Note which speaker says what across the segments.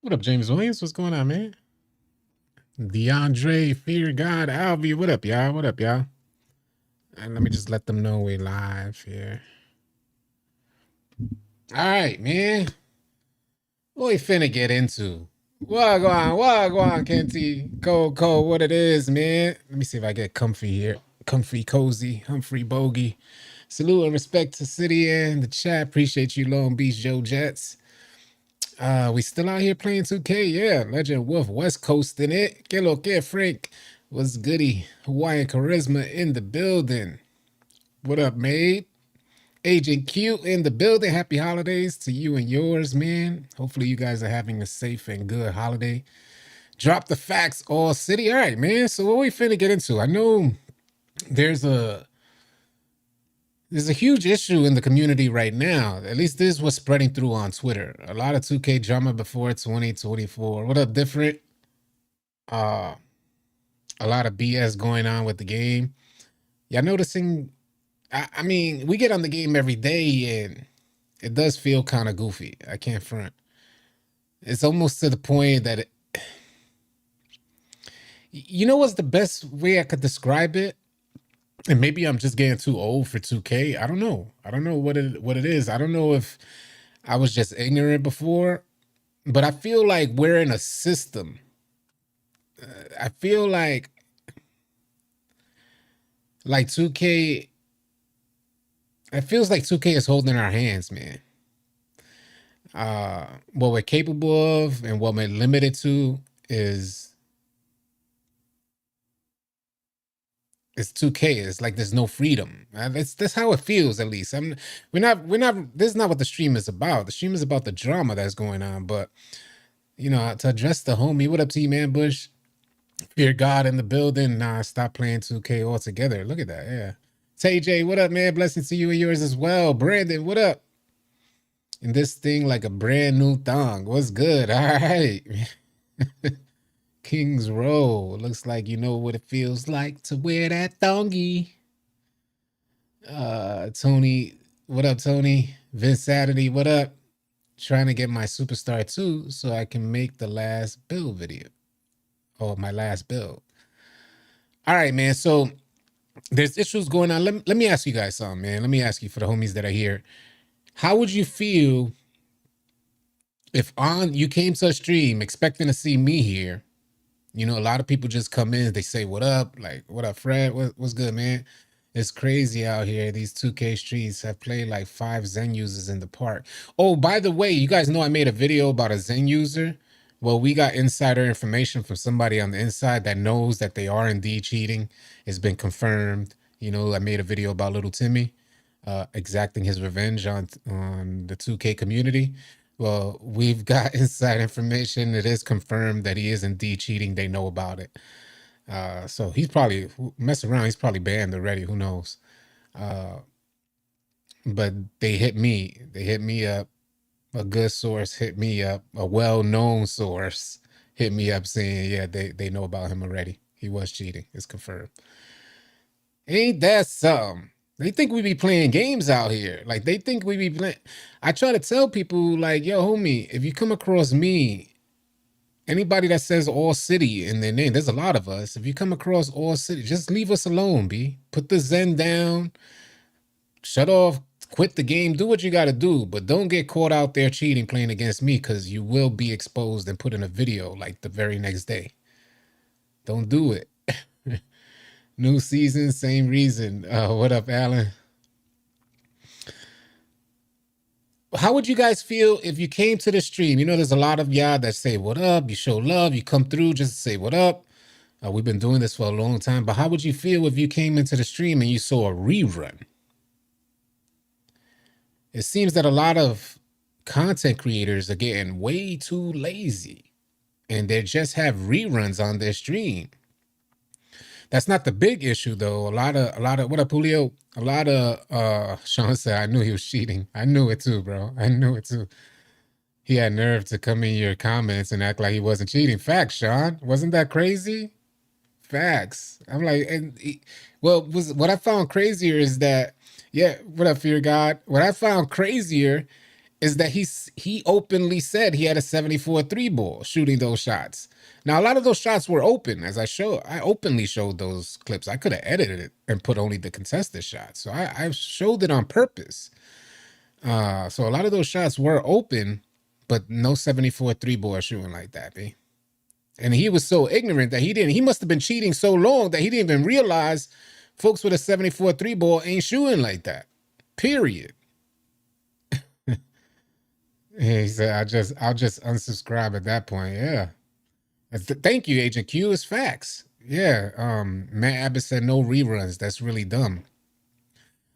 Speaker 1: What up, James Williams? What's going on, man? DeAndre, Fear God, Alvy. What up, y'all? What up, y'all? And let me just let them know we live here. All right, man. What we finna get into? Wagwan, Kenty. Cold, what it is, man. Let me see if I get comfy here. Comfy, cozy, Humphrey Bogey. Salute and respect to City and the chat. Appreciate you, Long Beach Joe Jets. We still out here playing 2K, yeah. Legend Wolf, West Coast in it. Que lo que, Frank? What's goody? Hawaiian Charisma in the building. What up, mate? Agent Q in the building. Happy holidays to you and yours, man. Hopefully you guys are having a safe and good holiday. Drop the facts, all city. All right, man. So what we finna get into? I know there's a huge issue in the community right now. At least this was spreading through on Twitter. A lot of 2K drama before 2024. What up, different? A lot of BS going on with the game. Y'all noticing? I mean, we get on the game every day and it does feel kind of goofy. I can't front. It's almost to the point that you know what's the best way I could describe it? And maybe I'm just getting too old for 2K. I don't know. I don't know what it is. I don't know if I was just ignorant before, but I feel like we're in a system. I feel like 2K. It feels like 2K is holding our hands, man. What we're capable of and what we're limited to is 2K. It's like there's no freedom. That's how it feels, at least. We're not. This is not what the stream is about. The stream is about the drama that's going on. But you know, to address the homie, what up to you, man? Bush, Fear God in the building. Nah, stop playing 2K altogether. Look at that. Yeah. Tay J, what up, man? Blessings to you and yours as well. Brandon, what up? And this thing like a brand new thong. What's good? All right. King's Row. Looks like you know what it feels like to wear that thongy. Tony, what up, Tony? Vince Saturday, what up? Trying to get my superstar too so I can make the last build video. Or my last build. All right, man. So there's issues going on. Let me ask you guys something, man. Let me ask you for the homies that are here. How would you feel if you came to a stream expecting to see me here? You know, a lot of people just come in, they say, what up? Like, what up, Fred? What's good, man? It's crazy out here. These 2K streets have played like 5 Zen users in the park. Oh, by the way, you guys know I made a video about a Zen user. Well, we got insider information from somebody on the inside that knows that they are indeed cheating. It's been confirmed. You know, I made a video about little Timmy exacting his revenge on the 2K community. Well, we've got inside information. It is confirmed that he is indeed cheating. They know about it. So he's probably messing around. He's probably banned already. Who knows? But they hit me. They hit me up. A good source hit me up. A well-known source hit me up saying, yeah, they know about him already. He was cheating. It's confirmed. Ain't that something? They think we be playing games out here. Like, they think we be playing. I try to tell people, like, yo, homie, if you come across me, anybody that says All City in their name, there's a lot of us. If you come across All City, just leave us alone, B. Put the Zen down. Shut off. Quit the game. Do what you got to do. But don't get caught out there cheating, playing against me, because you will be exposed and put in a video, like, the very next day. Don't do it. New season, same reason. What up, Alan? How would you guys feel if you came to the stream? You know, there's a lot of y'all that say, what up? You show love. You come through just to say, what up? We've been doing this for a long time. But how would you feel if you came into the stream and you saw a rerun? It seems that a lot of content creators are getting way too lazy. And they just have reruns on their stream. That's not the big issue, though. A lot of what up, Julio? A lot of Sean said, I knew he was cheating. I knew it too, bro. I knew it too. He had nerve to come in your comments and act like he wasn't cheating. Facts, Sean. Wasn't that crazy? Facts. I'm like, well, was what I found crazier is that, yeah, what up, Fear God? What I found crazier is that he openly said he had a 74 three ball shooting those shots. Now, a lot of those shots were open, as I openly showed those clips. I could have edited it and put only the contested shots. So I showed it on purpose. So a lot of those shots were open, but no 74 three ball shooting like that, B. And he was so ignorant that he must have been cheating so long that he didn't even realize folks with a 74 three ball ain't shooting like that. Period. He said, I'll just unsubscribe at that point. Yeah. Thank you, Agent Q. It's facts. Yeah. Matt Abbott said no reruns. That's really dumb.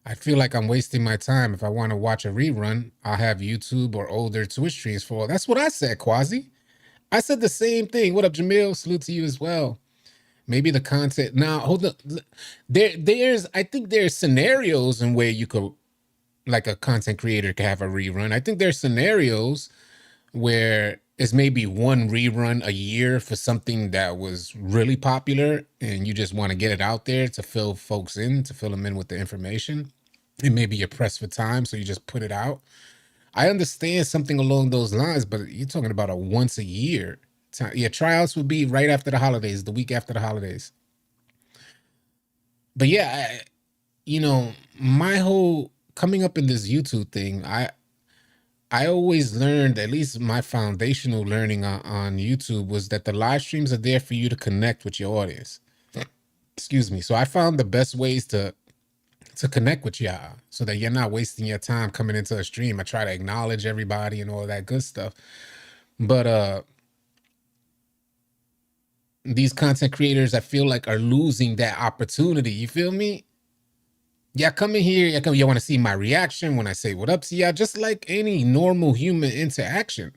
Speaker 1: I feel like I'm wasting my time. If I want to watch a rerun, I'll have YouTube or older Twitch streams for. That's what I said, Quasi. I said the same thing. What up, Jamil? Salute to you as well. Maybe the content. Now, hold on. I think there's scenarios in where you could, like a content creator could have a rerun. I think there's scenarios where it's maybe one rerun a year for something that was really popular and you just want to get it out there to fill folks in, to fill them in with the information. And maybe you're pressed for time, so you just put it out. I understand something along those lines, but you're talking about a once a year time. Yeah, tryouts would be right after the holidays, the week after the holidays. But yeah, my whole coming up in this YouTube thing, I always learned, at least my foundational learning on YouTube was that the live streams are there for you to connect with your audience. Excuse me. So I found the best ways to connect with y'all so that you're not wasting your time coming into a stream. I try to acknowledge everybody and all that good stuff. But these content creators, I feel like, are losing that opportunity. You feel me? Yeah, come in here. You want to see my reaction when I say what up to y'all, just like any normal human interaction.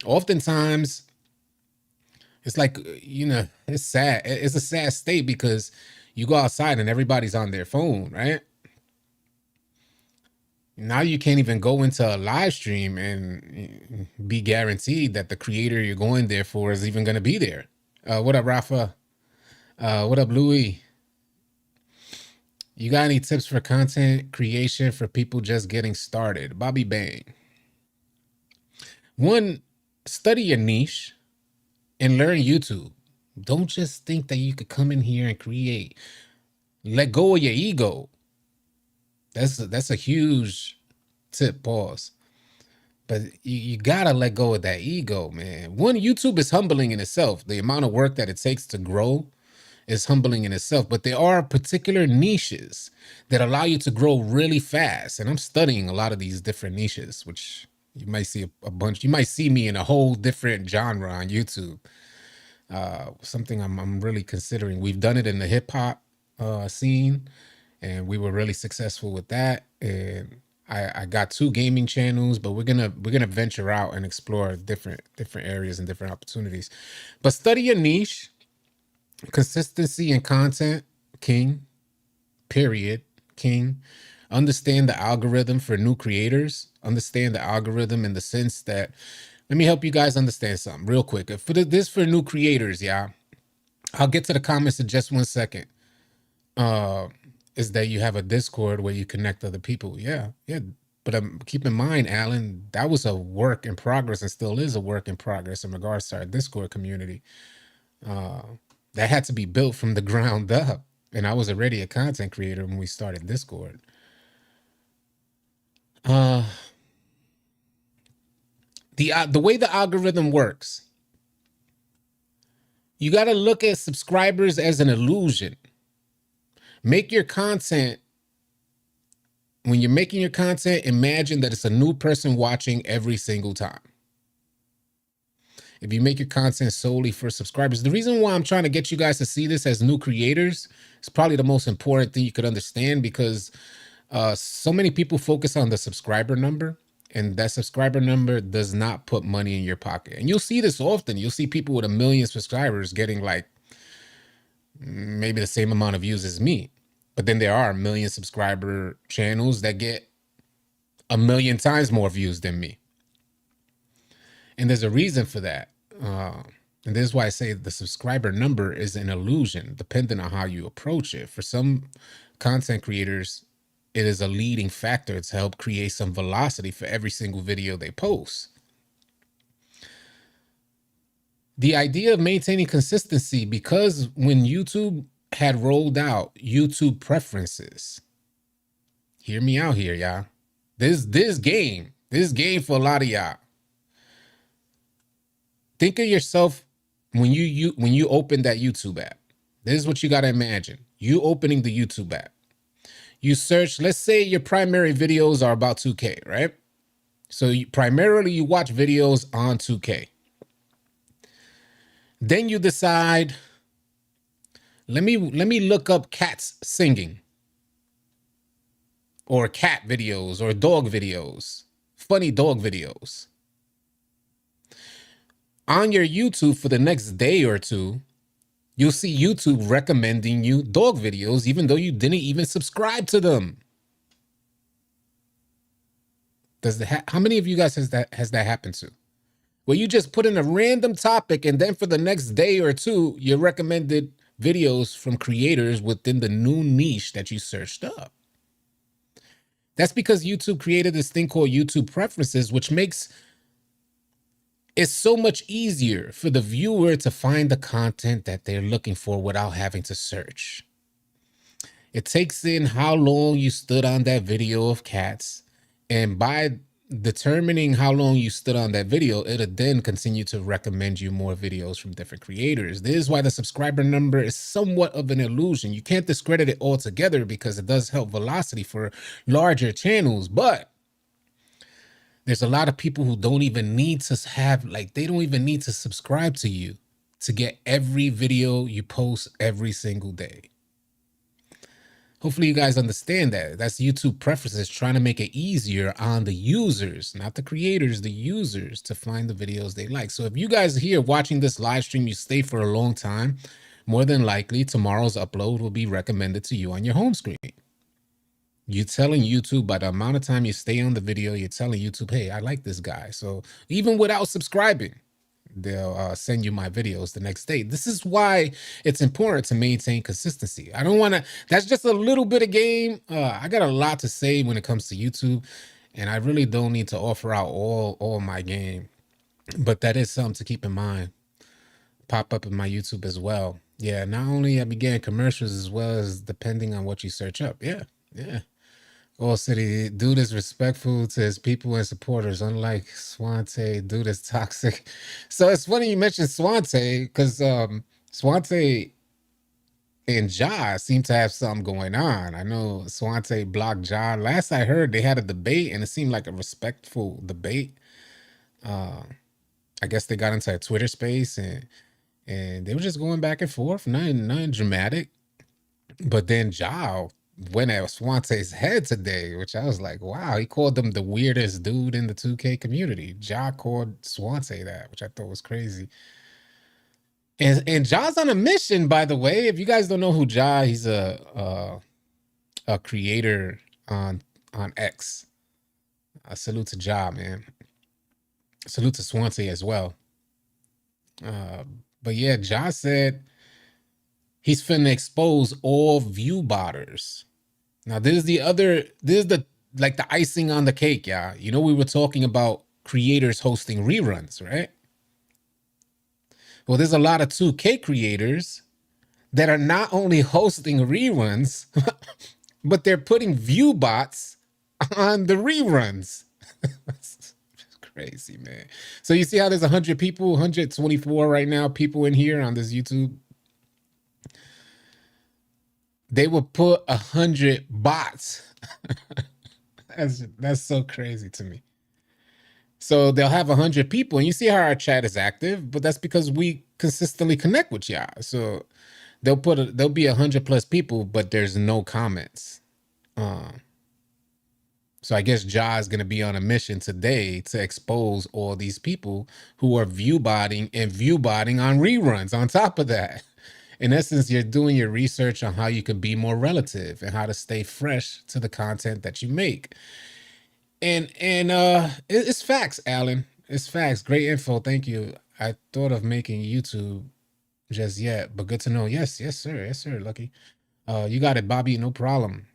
Speaker 1: Oftentimes, it's like, it's sad. It's a sad state because you go outside and everybody's on their phone, right? Now you can't even go into a live stream and be guaranteed that the creator you're going there for is even going to be there. What up, Rafa? What up, Louis? You got any tips for content creation for people just getting started? Bobby Bang. One, study your niche and learn YouTube. Don't just think that you could come in here and create. Let go of your ego. That's a huge tip. Pause. But you gotta let go of that ego, man. One, YouTube is humbling in itself. The amount of work that it takes to grow is humbling in itself. But there are particular niches that allow you to grow really fast. And I'm studying a lot of these different niches, which you might see a bunch. You might see me in a whole different genre on YouTube. Something I'm really considering. We've done it in the hip hop scene, and we were really successful with that. And I got 2 gaming channels, but we're gonna venture out and explore different areas and different opportunities. But study your niche. Consistency in content, king. Period, king. Understand the algorithm for new creators. Understand the algorithm in the sense that, let me help you guys understand something real quick. For this for new creators, yeah. I'll get to the comments in just 1 second. Is that you have a Discord where you connect other people. Yeah. But keep in mind, Alan, that was a work in progress and still is a work in progress in regards to our Discord community. That had to be built from the ground up. And I was already a content creator when we started Discord. The way the algorithm works, you got to look at subscribers as an illusion. Make your content, when you're making your content, imagine that it's a new person watching every single time. If you make your content solely for subscribers, the reason why I'm trying to get you guys to see this as new creators is probably the most important thing you could understand, because so many people focus on the subscriber number, and that subscriber number does not put money in your pocket. And you'll see this often. You'll see people with 1 million subscribers getting like maybe the same amount of views as me. But then there are 1 million subscriber channels that get 1 million times more views than me. And there's a reason for that. And this is why I say the subscriber number is an illusion, depending on how you approach it. For some content creators, it is a leading factor to help create some velocity for every single video they post. The idea of maintaining consistency, because when YouTube had rolled out YouTube preferences, hear me out here, y'all. This game for a lot of y'all. Think of yourself when you open that YouTube app. This is what you got to imagine. You opening the YouTube app. You search, let's say your primary videos are about 2K, right? So primarily you watch videos on 2K. Then you decide, let me look up cats singing, or cat videos, or dog videos, funny dog videos. On your YouTube for the next day or two, you'll see YouTube recommending you dog videos even though you didn't even subscribe to them. How many of you guys has that happened to? Where you just put in a random topic and then for the next day or two, you're recommended videos from creators within the new niche that you searched up. That's because YouTube created this thing called YouTube preferences, which makes it so much easier for the viewer to find the content that they're looking for without having to search. It takes in how long you stood on that video of cats, and by determining how long you stood on that video, it'll then continue to recommend you more videos from different creators. This is why the subscriber number is somewhat of an illusion. You can't discredit it altogether because it does help velocity for larger channels, but there's a lot of people who don't even need to have, like, they don't even need to subscribe to you to get every video you post every single day. Hopefully you guys understand that. That's YouTube preferences trying to make it easier on the users, not the creators, the users, to find the videos they like. So if you guys are here watching this live stream, you stay for a long time, more than likely tomorrow's upload will be recommended to you on your home screen. You're telling YouTube, by the amount of time you stay on the video, you're telling YouTube, hey, I like this guy. So even without subscribing, they'll send you my videos the next day. This is why it's important to maintain consistency. I don't want to, that's just a little bit of game. I got a lot to say when it comes to YouTube, and I really don't need to offer out all my game, but that is something to keep in mind. Pop up in my YouTube as well. Yeah, not only I began commercials as well as depending on what you search up. Yeah. All City, dude is respectful to his people and supporters, unlike Swante, dude is toxic. So it's funny you mentioned Swante, because Swante and Ja seem to have something going on. I know Swante blocked Ja. Last I heard, they had a debate, and it seemed like a respectful debate. I guess they got into a Twitter space, and they were just going back and forth, nothing dramatic. But then Ja went at Swante's head today, which I was like, wow, he called them the weirdest dude in the 2K community. Ja called Swante that, which I thought was crazy. And Ja's on a mission, by the way. If you guys don't know who Ja, he's a creator on X. Salute to Ja, man. Salute to Swante as well. But yeah, Ja said he's finna expose all view botters. Now, this is the like the icing on the cake, y'all. You know, we were talking about creators hosting reruns, right? Well, there's a lot of 2K creators that are not only hosting reruns, but they're putting view bots on the reruns. It's crazy, man. So you see how there's 100 people, 124 right now, people in here on this YouTube. They will put 100 bots. That's so crazy to me. So they'll have 100 people, and you see how our chat is active, but that's because we consistently connect with y'all. So there'll be 100 plus people, but there's no comments. So I guess Ja is going to be on a mission today to expose all these people who are view-botting on reruns on top of that. In essence, you're doing your research on how you can be more relative and how to stay fresh to the content that you make. And it's facts, Alan. It's facts. Great info. Thank you. I thought of making YouTube just yet, but good to know. Yes, yes, sir. Yes, sir. Lucky. You got it, Bobby. No problem.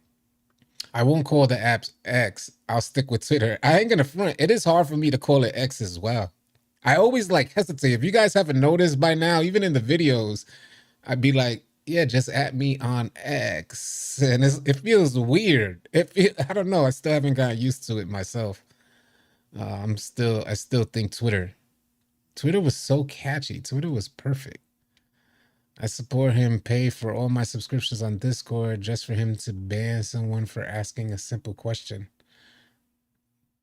Speaker 1: I won't call the apps X. I'll stick with Twitter. I ain't gonna front. It is hard for me to call it X as well. I always like hesitate. If you guys haven't noticed by now, even in the videos, I'd be like, yeah, just at me on X. And it feels weird. I don't know. I still haven't gotten used to it myself. I still think Twitter was so catchy. Twitter was perfect. I support him, pay for all my subscriptions on Discord just for him to ban someone for asking a simple question.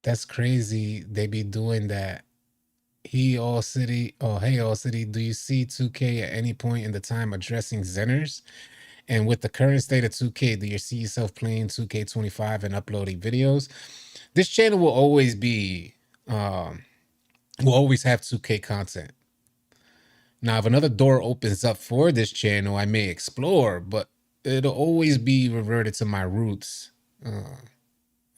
Speaker 1: That's crazy. They be doing that. Hey, All City, do you see 2K at any point in the time addressing Zenners? And with the current state of 2K, do you see yourself playing 2K25 and uploading videos? This channel will always be, will always have 2K content. Now, if another door opens up for this channel, I may explore, but it'll always be reverted to my roots.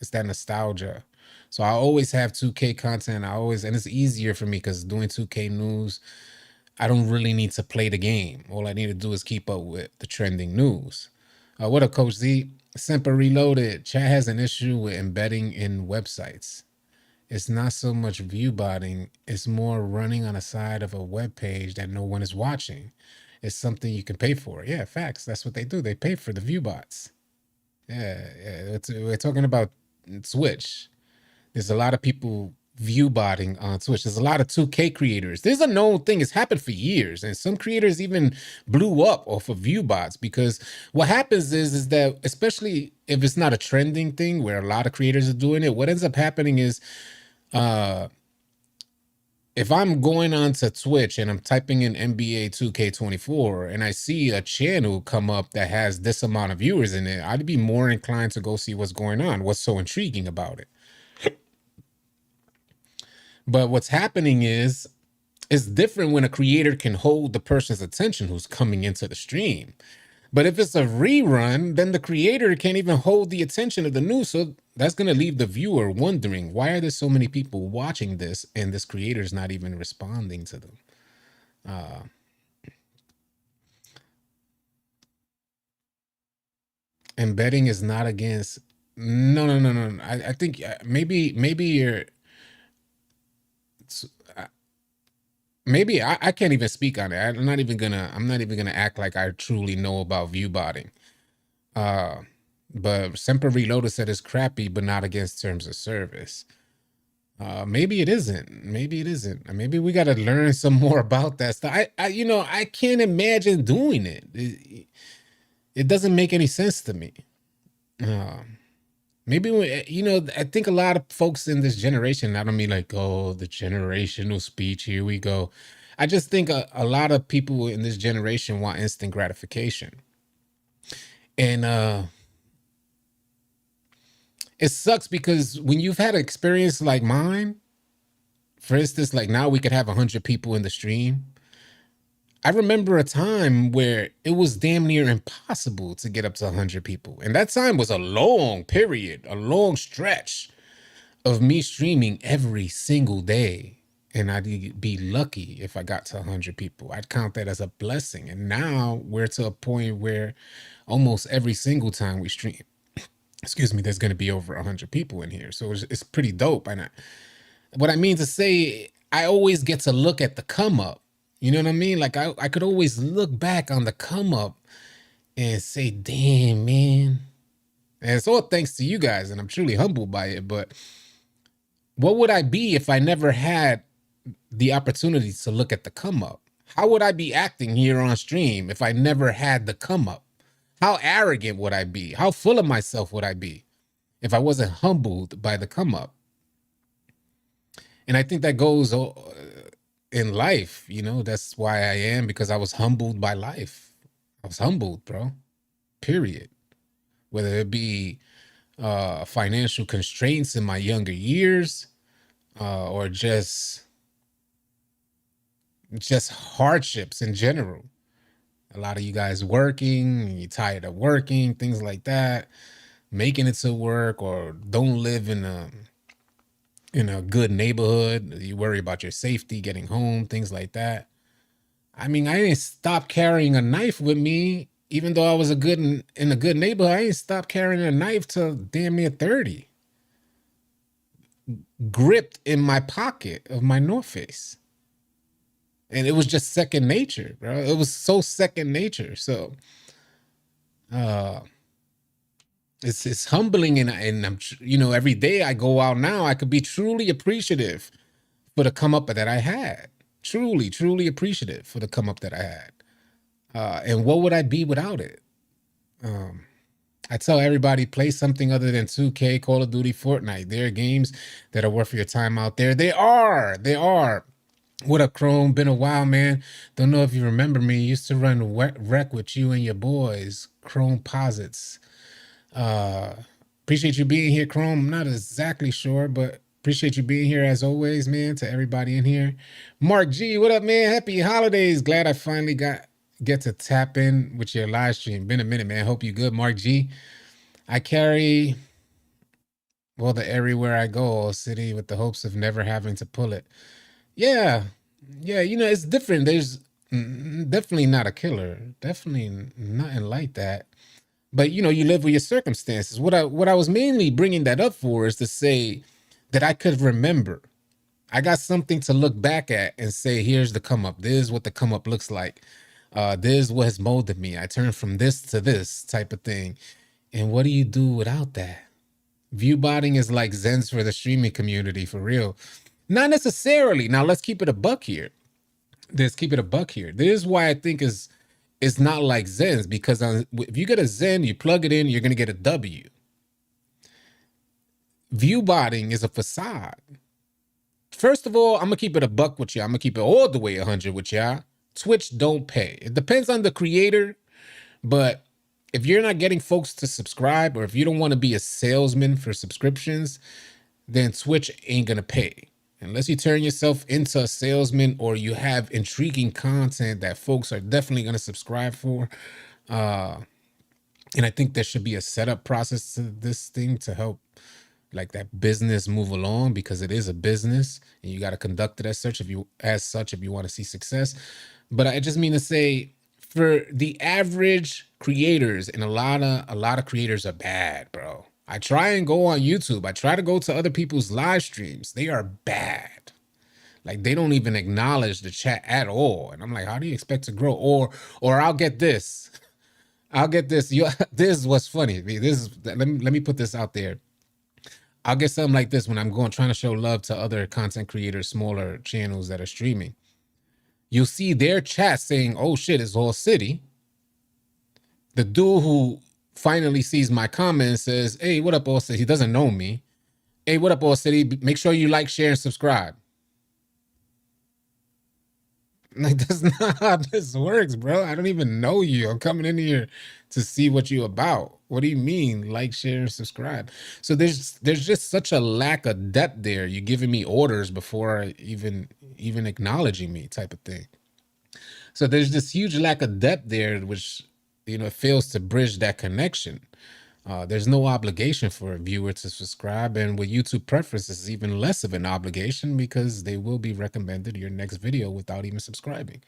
Speaker 1: It's that nostalgia. So I always have 2K content. And it's easier for me because doing 2K news, I don't really need to play the game. All I need to do is keep up with the trending news. What up, Coach Z? Semper Reloaded. Chat has an issue with embedding in websites. It's not so much view botting. It's more running on the side of a web page that no one is watching. It's something you can pay for. Yeah, facts. That's what they do. They pay for the view bots. Yeah. We're talking about Twitch. There's a lot of people view botting on Twitch. There's a lot of 2K creators. There's a known thing. It's happened for years. And some creators even blew up off of view bots because what happens is that, especially if it's not a trending thing where a lot of creators are doing it, what ends up happening is if I'm going onto Twitch and I'm typing in NBA 2K24 and I see a channel come up that has this amount of viewers in it, I'd be more inclined to go see what's going on. What's so intriguing about it? But what's happening is it's different when a creator can hold the person's attention who's coming into the stream. But if it's a rerun, then the creator can't even hold the attention of the news. So that's going to leave the viewer wondering, why are there so many people watching this and this creator is not even responding to them? Embedding is not against. No. I think maybe you're. Maybe I can't even speak on it. I'm not even gonna act like I truly know about view botting. But Semper Reloaded said it's crappy, but not against terms of service. Maybe it isn't. Maybe it isn't. Maybe we got to learn some more about that stuff. I can't imagine doing it. It doesn't make any sense to me. Maybe I think a lot of folks in this generation. I don't mean like, oh, the generational speech. Here we go. I just think a lot of people in this generation want instant gratification, and it sucks because when you've had an experience like mine, for instance, like now we could have 100 people in the stream. I remember a time where it was damn near impossible to get up to 100 people. And that time was a long period, a long stretch of me streaming every single day. And I'd be lucky if I got to 100 people. I'd count that as a blessing. And now we're to a point where almost every single time we stream, excuse me, there's going to be over 100 people in here. So it's pretty dope. And what I mean to say, I always get to look at the come up. You know what I mean? Like I could always look back on the come up and say, damn, man. And it's all thanks to you guys, and I'm truly humbled by it. But what would I be if I never had the opportunity to look at the come up? How would I be acting here on stream if I never had the come up? How arrogant would I be? How full of myself would I be if I wasn't humbled by the come up? And I think that goes in life, that's why I am, because I was humbled by life. I was humbled, bro. Period. Whether it be financial constraints in my younger years, or just hardships in general. A lot of you guys working, you're tired of working, things like that, making it to work, or don't live in in a good neighborhood. You worry about your safety, getting home, things like that. I mean, I didn't stop carrying a knife with me, even though I was in a good neighborhood. I didn't stop carrying a knife till damn near 30, gripped in my pocket of my North Face. And it was just second nature, bro. It was so second nature. So uh it's humbling, and I'm every day I go out now, I could be truly appreciative for the come up that I had. Truly appreciative for the come up that I had. And what would I be without it? I tell everybody, play something other than 2K, Call of Duty, Fortnite. There are games that are worth your time out there. They are. They are. What up, Chrome? Been a while, man. Don't know if you remember me. Used to run Rec with you and your boys, Chrome Posits. Appreciate you being here, Chrome. I'm not exactly sure, but appreciate you being here as always, man. To everybody in here. Mark G, what up, man? Happy holidays. Glad I finally get to tap in with your live stream. Been a minute, man. Hope you good, Mark G. I carry, well, the everywhere I go, city, with the hopes of never having to pull it. Yeah. Yeah, it's different. There's definitely not a killer. Definitely nothing like that. But you live with your circumstances. What I was mainly bringing that up for is to say that I could remember. I got something to look back at and say, here's the come up. This is what the come up looks like. This is what has molded me. I turned from this to this type of thing. And what do you do without that? Viewbotting is like Zens for the streaming community, for real. Not necessarily. Now let's keep it a buck here. This is why I think it's not like Zens, because if you get a Zen, you plug it in, you're gonna get a W. Viewbotting is a facade. First of all, I'm gonna keep it a buck with you. I'm gonna keep it all the way 100 with y'all. Twitch don't pay. It depends on the creator, but if you're not getting folks to subscribe, or if you don't want to be a salesman for subscriptions, then Twitch ain't gonna pay. Unless you turn yourself into a salesman, or you have intriguing content that folks are definitely gonna subscribe for. And I think there should be a setup process to this thing to help like that business move along, because it is a business and you got to conduct it as such if you want to see success. But I just mean to say, for the average creators, and a lot of creators are bad, bro. I try and go on YouTube. I try to go to other people's live streams. They are bad. Like, they don't even acknowledge the chat at all. And I'm like, how do you expect to grow? Or I'll get this. This is what's funny. Let me put this out there. I'll get something like this when I'm trying to show love to other content creators, smaller channels that are streaming. You'll see their chat saying, oh shit, it's all city. The dude who finally sees my comment says, hey, what up, all city? He doesn't know me. Hey, what up, all city? Make sure you like, share, and subscribe. Like, that's not how this works, bro. I don't even know you. I'm coming in here to see what you about. What do you mean, like, share, and subscribe? So there's just such a lack of depth there. You're giving me orders before even acknowledging me, type of thing. So there's this huge lack of depth there, which it fails to bridge that connection. There's no obligation for a viewer to subscribe, and with YouTube preferences, it's even less of an obligation, because they will be recommended your next video without even subscribing.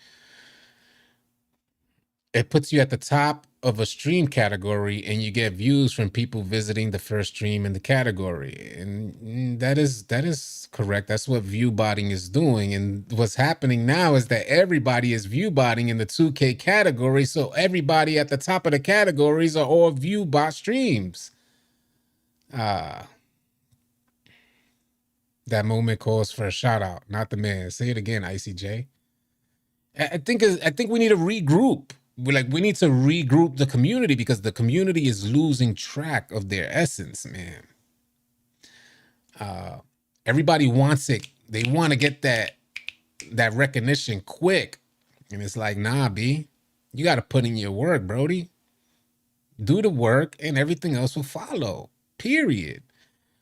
Speaker 1: It puts you at the top of a stream category, and you get views from people visiting the first stream in the category. And that is correct. That's what viewbotting is doing. And what's happening now is that everybody is viewbotting in the 2K category. So everybody at the top of the categories are all viewbot streams. That moment calls for a shout out, not the man. Say it again, ICJ. I think we need to regroup. We need to regroup the community, because the community is losing track of their essence, man. Everybody wants it. They want to get that recognition quick. And it's like, nah, B, you got to put in your work, Brody. Do the work and everything else will follow. Period.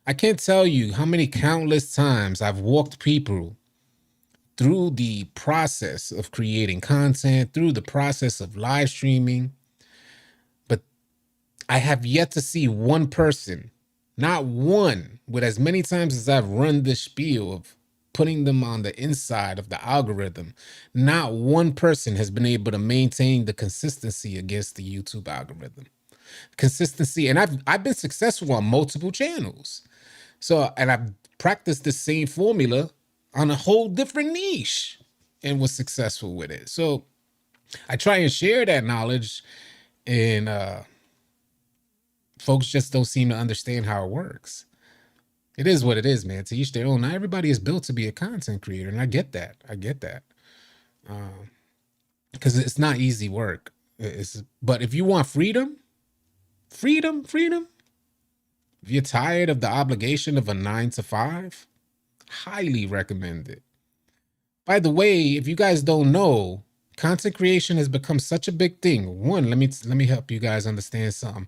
Speaker 1: I can't tell you how many countless times I've walked people through the process of creating content, through the process of live streaming. But I have yet to see one person Not one, with as many times as I've run this spiel of putting them on the inside of the algorithm, not one person has been able to maintain the consistency against the YouTube algorithm. Consistency, and I've been successful on multiple channels. So, and I've practiced the same formula on a whole different niche and was successful with it. So I try and share that knowledge, and folks just don't seem to understand how it works. It is what it is, man. To each their own. Not everybody is built to be a content creator, and I get that. I get that. Because it's not easy work. But if you want freedom, freedom. If you're tired of the obligation of a 9 to 5, highly recommend it. By the way, if you guys don't know, content creation has become such a big thing. One, let me help you guys understand something.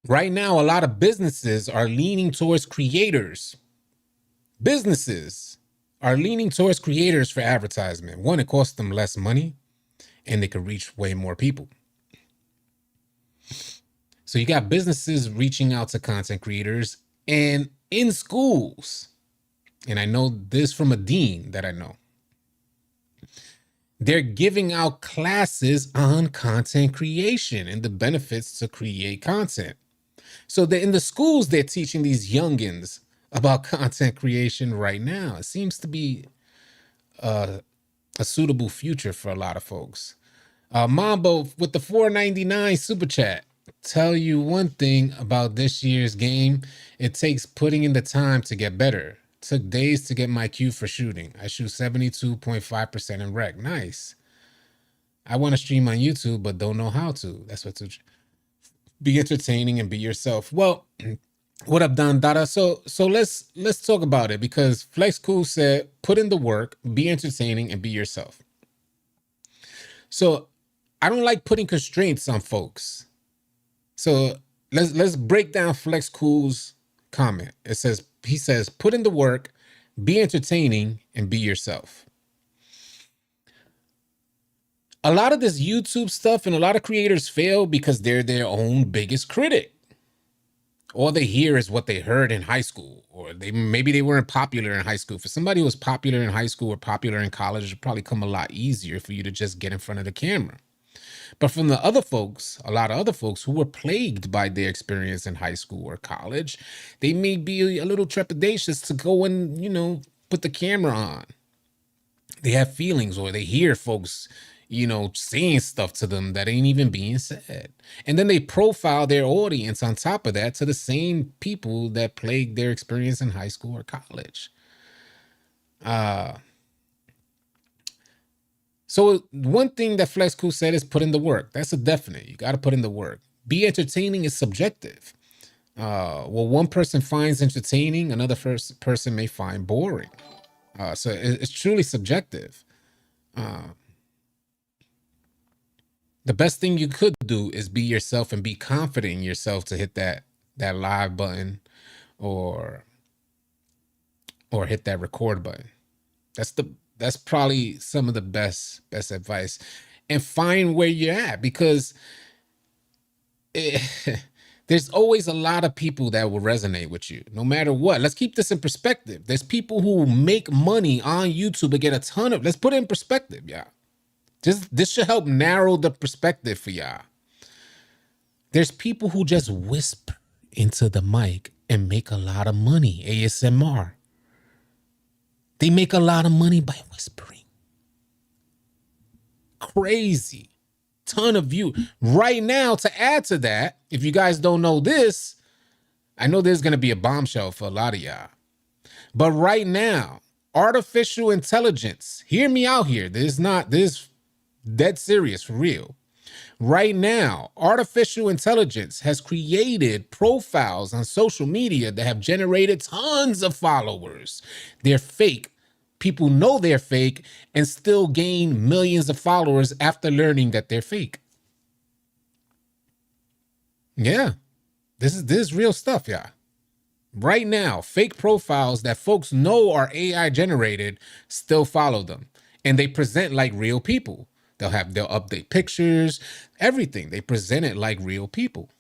Speaker 1: Right now, a lot of businesses are leaning towards creators. Businesses are leaning towards creators for advertisement. One, it costs them less money, and they can reach way more people. So you got businesses reaching out to content creators, and in schools, and I know this from a dean that I know, they're giving out classes on content creation and the benefits to create content. So in the schools, they're teaching these youngins about content creation right now. It seems to be a suitable future for a lot of folks. Mambo with the $4.99 super chat. Tell you one thing about this year's game. It takes putting in the time to get better. Took days to get my cue for shooting. I shoot 72.5% in rec. Nice. I want to stream on YouTube, but don't know how to. That's what to be entertaining and be yourself. Well, what up, Don Dada? So let's talk about it, because Flex Cool said, put in the work, be entertaining, and be yourself. So I don't like putting constraints on folks. So let's break down Flex Cool's comment. He says, put in the work, be entertaining, and be yourself. A lot of this YouTube stuff and a lot of creators fail because they're their own biggest critic. All they hear is what they heard in high school, or maybe they weren't popular in high school. For somebody who was popular in high school or popular in college, it'd probably come a lot easier for you to just get in front of the camera. But from the other folks, a lot of other folks who were plagued by their experience in high school or college, they may be a little trepidatious to go and, put the camera on. They have feelings, or they hear folks, saying stuff to them that ain't even being said. And then they profile their audience on top of that to the same people that plagued their experience in high school or college. So one thing that Flex Cool said is put in the work. That's a definite. You got to put in the work. Be entertaining is subjective. Well, one person finds entertaining, another person may find boring. So it's truly subjective. The best thing you could do is be yourself and be confident in yourself to hit that live button or hit that record button. That's probably some of the best advice. And find where you're at, because there's always a lot of people that will resonate with you, no matter what. Let's keep this in perspective. There's people who make money on YouTube and get a ton of, let's put it in perspective, y'all. This should help narrow the perspective for y'all. There's people who just whisper into the mic and make a lot of money, ASMR. They make a lot of money by whispering. Crazy. Ton of view. Right now, to add to that, if you guys don't know this, I know there's going to be a bombshell for a lot of y'all. But right now, artificial intelligence, hear me out here. This dead serious, for real. Right now, artificial intelligence has created profiles on social media that have generated tons of followers. They're fake. People know they're fake and still gain millions of followers after learning that they're fake. Yeah, this is real stuff, y'all. Right now, fake profiles that folks know are AI generated still follow them, and they present like real people. They'll update pictures, everything. They present it like real people.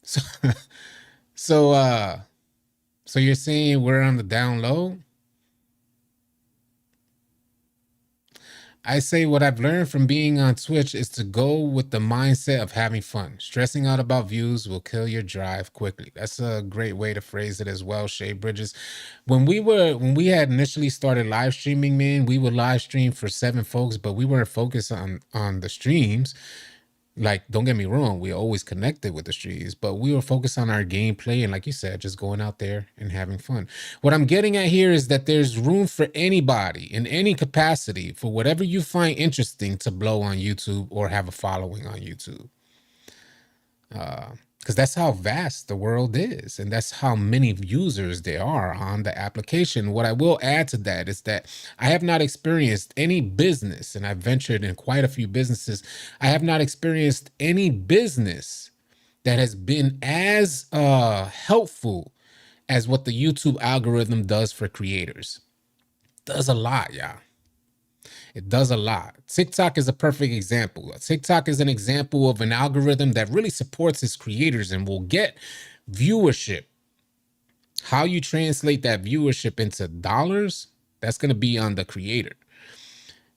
Speaker 1: So, so, so you're saying we're on the down low? I say what I've learned from being on Twitch is to go with the mindset of having fun. Stressing out about views will kill your drive quickly. That's a great way to phrase it as well, Shay Bridges. When we had initially started live streaming, man, we would live stream for 7 folks, but we weren't focused on the streams. Like, don't get me wrong, we always connected with the streets, but we were focused on our gameplay and, like you said, just going out there and having fun. What I'm getting at here is that there's room for anybody in any capacity for whatever you find interesting to blow on YouTube or have a following on YouTube. Because that's how vast the world is, and that's how many users there are on the application. What I will add to that is that I have not experienced any business, and I've ventured in quite a few businesses. I have not experienced any business that has been as helpful as what the YouTube algorithm does for creators. Does a lot, yeah. It does a lot. TikTok is a perfect example. TikTok is an example of an algorithm that really supports its creators and will get viewership. How you translate that viewership into dollars, that's going to be on the creator.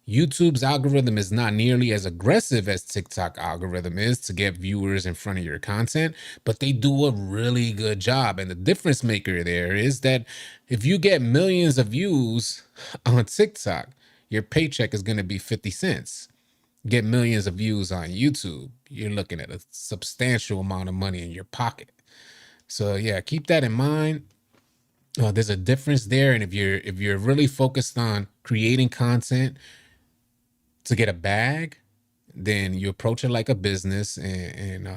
Speaker 1: YouTube's algorithm is not nearly as aggressive as TikTok algorithm is to get viewers in front of your content, but they do a really good job. And the difference maker there is that if you get millions of views on TikTok, your paycheck is going to be 50 cents. Get millions of views on YouTube, you're looking at a substantial amount of money in your pocket. So yeah, keep that in mind. There's a difference there, and if you're really focused on creating content to get a bag, then you approach it like a business, and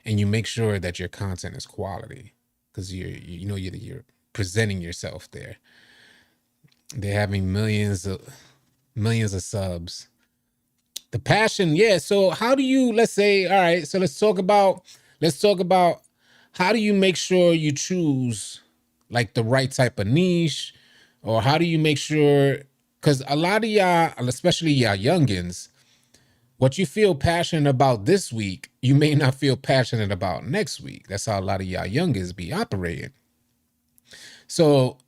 Speaker 1: you make sure that your content is quality, because you're presenting yourself there. They're having millions of subs. The passion, yeah. So how do you, let's say, all right, so let's talk about how do you make sure you choose like the right type of niche, or how do you make sure, because a lot of y'all, especially y'all youngins, what you feel passionate about this week, you may not feel passionate about next week. That's how a lot of y'all youngins be operating. So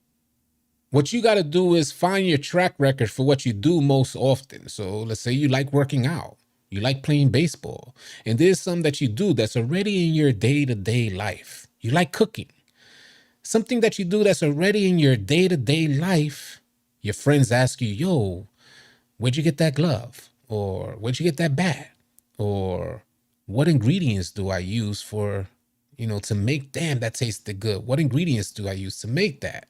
Speaker 1: what you got to do is find your track record for what you do most often. So let's say you like working out, you like playing baseball, and there's something that you do that's already in your day-to-day life. You like cooking. Something that you do that's already in your day-to-day life. Your friends ask you, yo, where'd you get that glove? Or where'd you get that bat? Or what ingredients do I use for, to make, damn, that tasted good. What ingredients do I use to make that?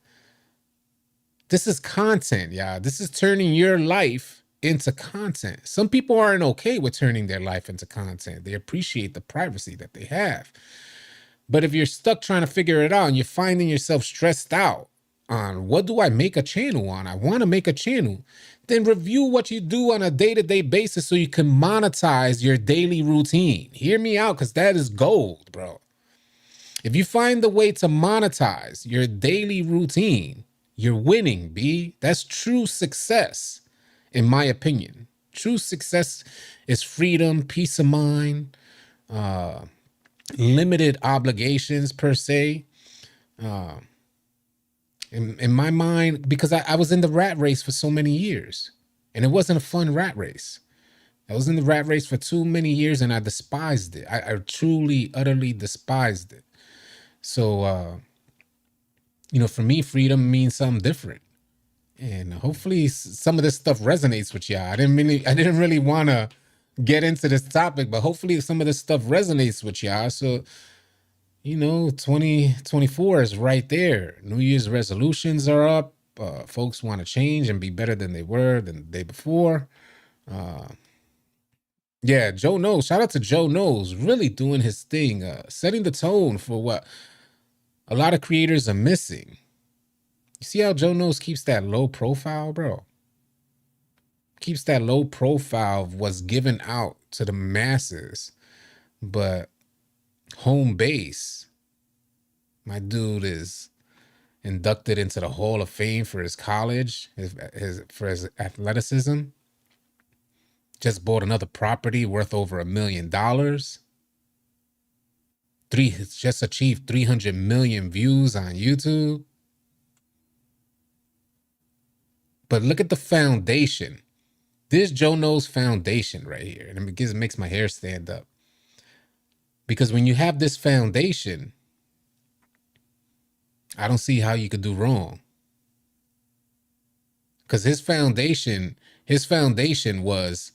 Speaker 1: This is content, y'all. This is turning your life into content. Some people aren't okay with turning their life into content. They appreciate the privacy that they have. But if you're stuck trying to figure it out and you're finding yourself stressed out on what do I make a channel on? I want to make a channel. Then review what you do on a day-to-day basis so you can monetize your daily routine. Hear me out, because that is gold, bro. If you find the way to monetize your daily routine, you're winning, B. That's true success, in my opinion. True success is freedom, peace of mind, limited obligations per se. In my mind, because I was in the rat race for so many years, and it wasn't a fun rat race. I was in the rat race for too many years, and I despised it. I truly, utterly despised it. So, for me, freedom means something different. And hopefully some of this stuff resonates with y'all. I didn't really want to get into this topic, but hopefully some of this stuff resonates with y'all. So, 2024 is right there. New Year's resolutions are up. Folks want to change and be better than they were than the day before. Yeah, Joe Knows. Shout out to Joe Knows, really doing his thing, setting the tone for what a lot of creators are missing. You see how Joe Knows keeps that low profile, bro? Keeps that low profile of what's given out to the masses, but home base, my dude is inducted into the Hall of Fame for his college, for his athleticism. Just bought another property worth over $1 million. just achieved 300 million views on YouTube. But look at the foundation. This Joe Knows foundation right here. And it makes my hair stand up. Because when you have this foundation, I don't see how you could do wrong. Because his foundation was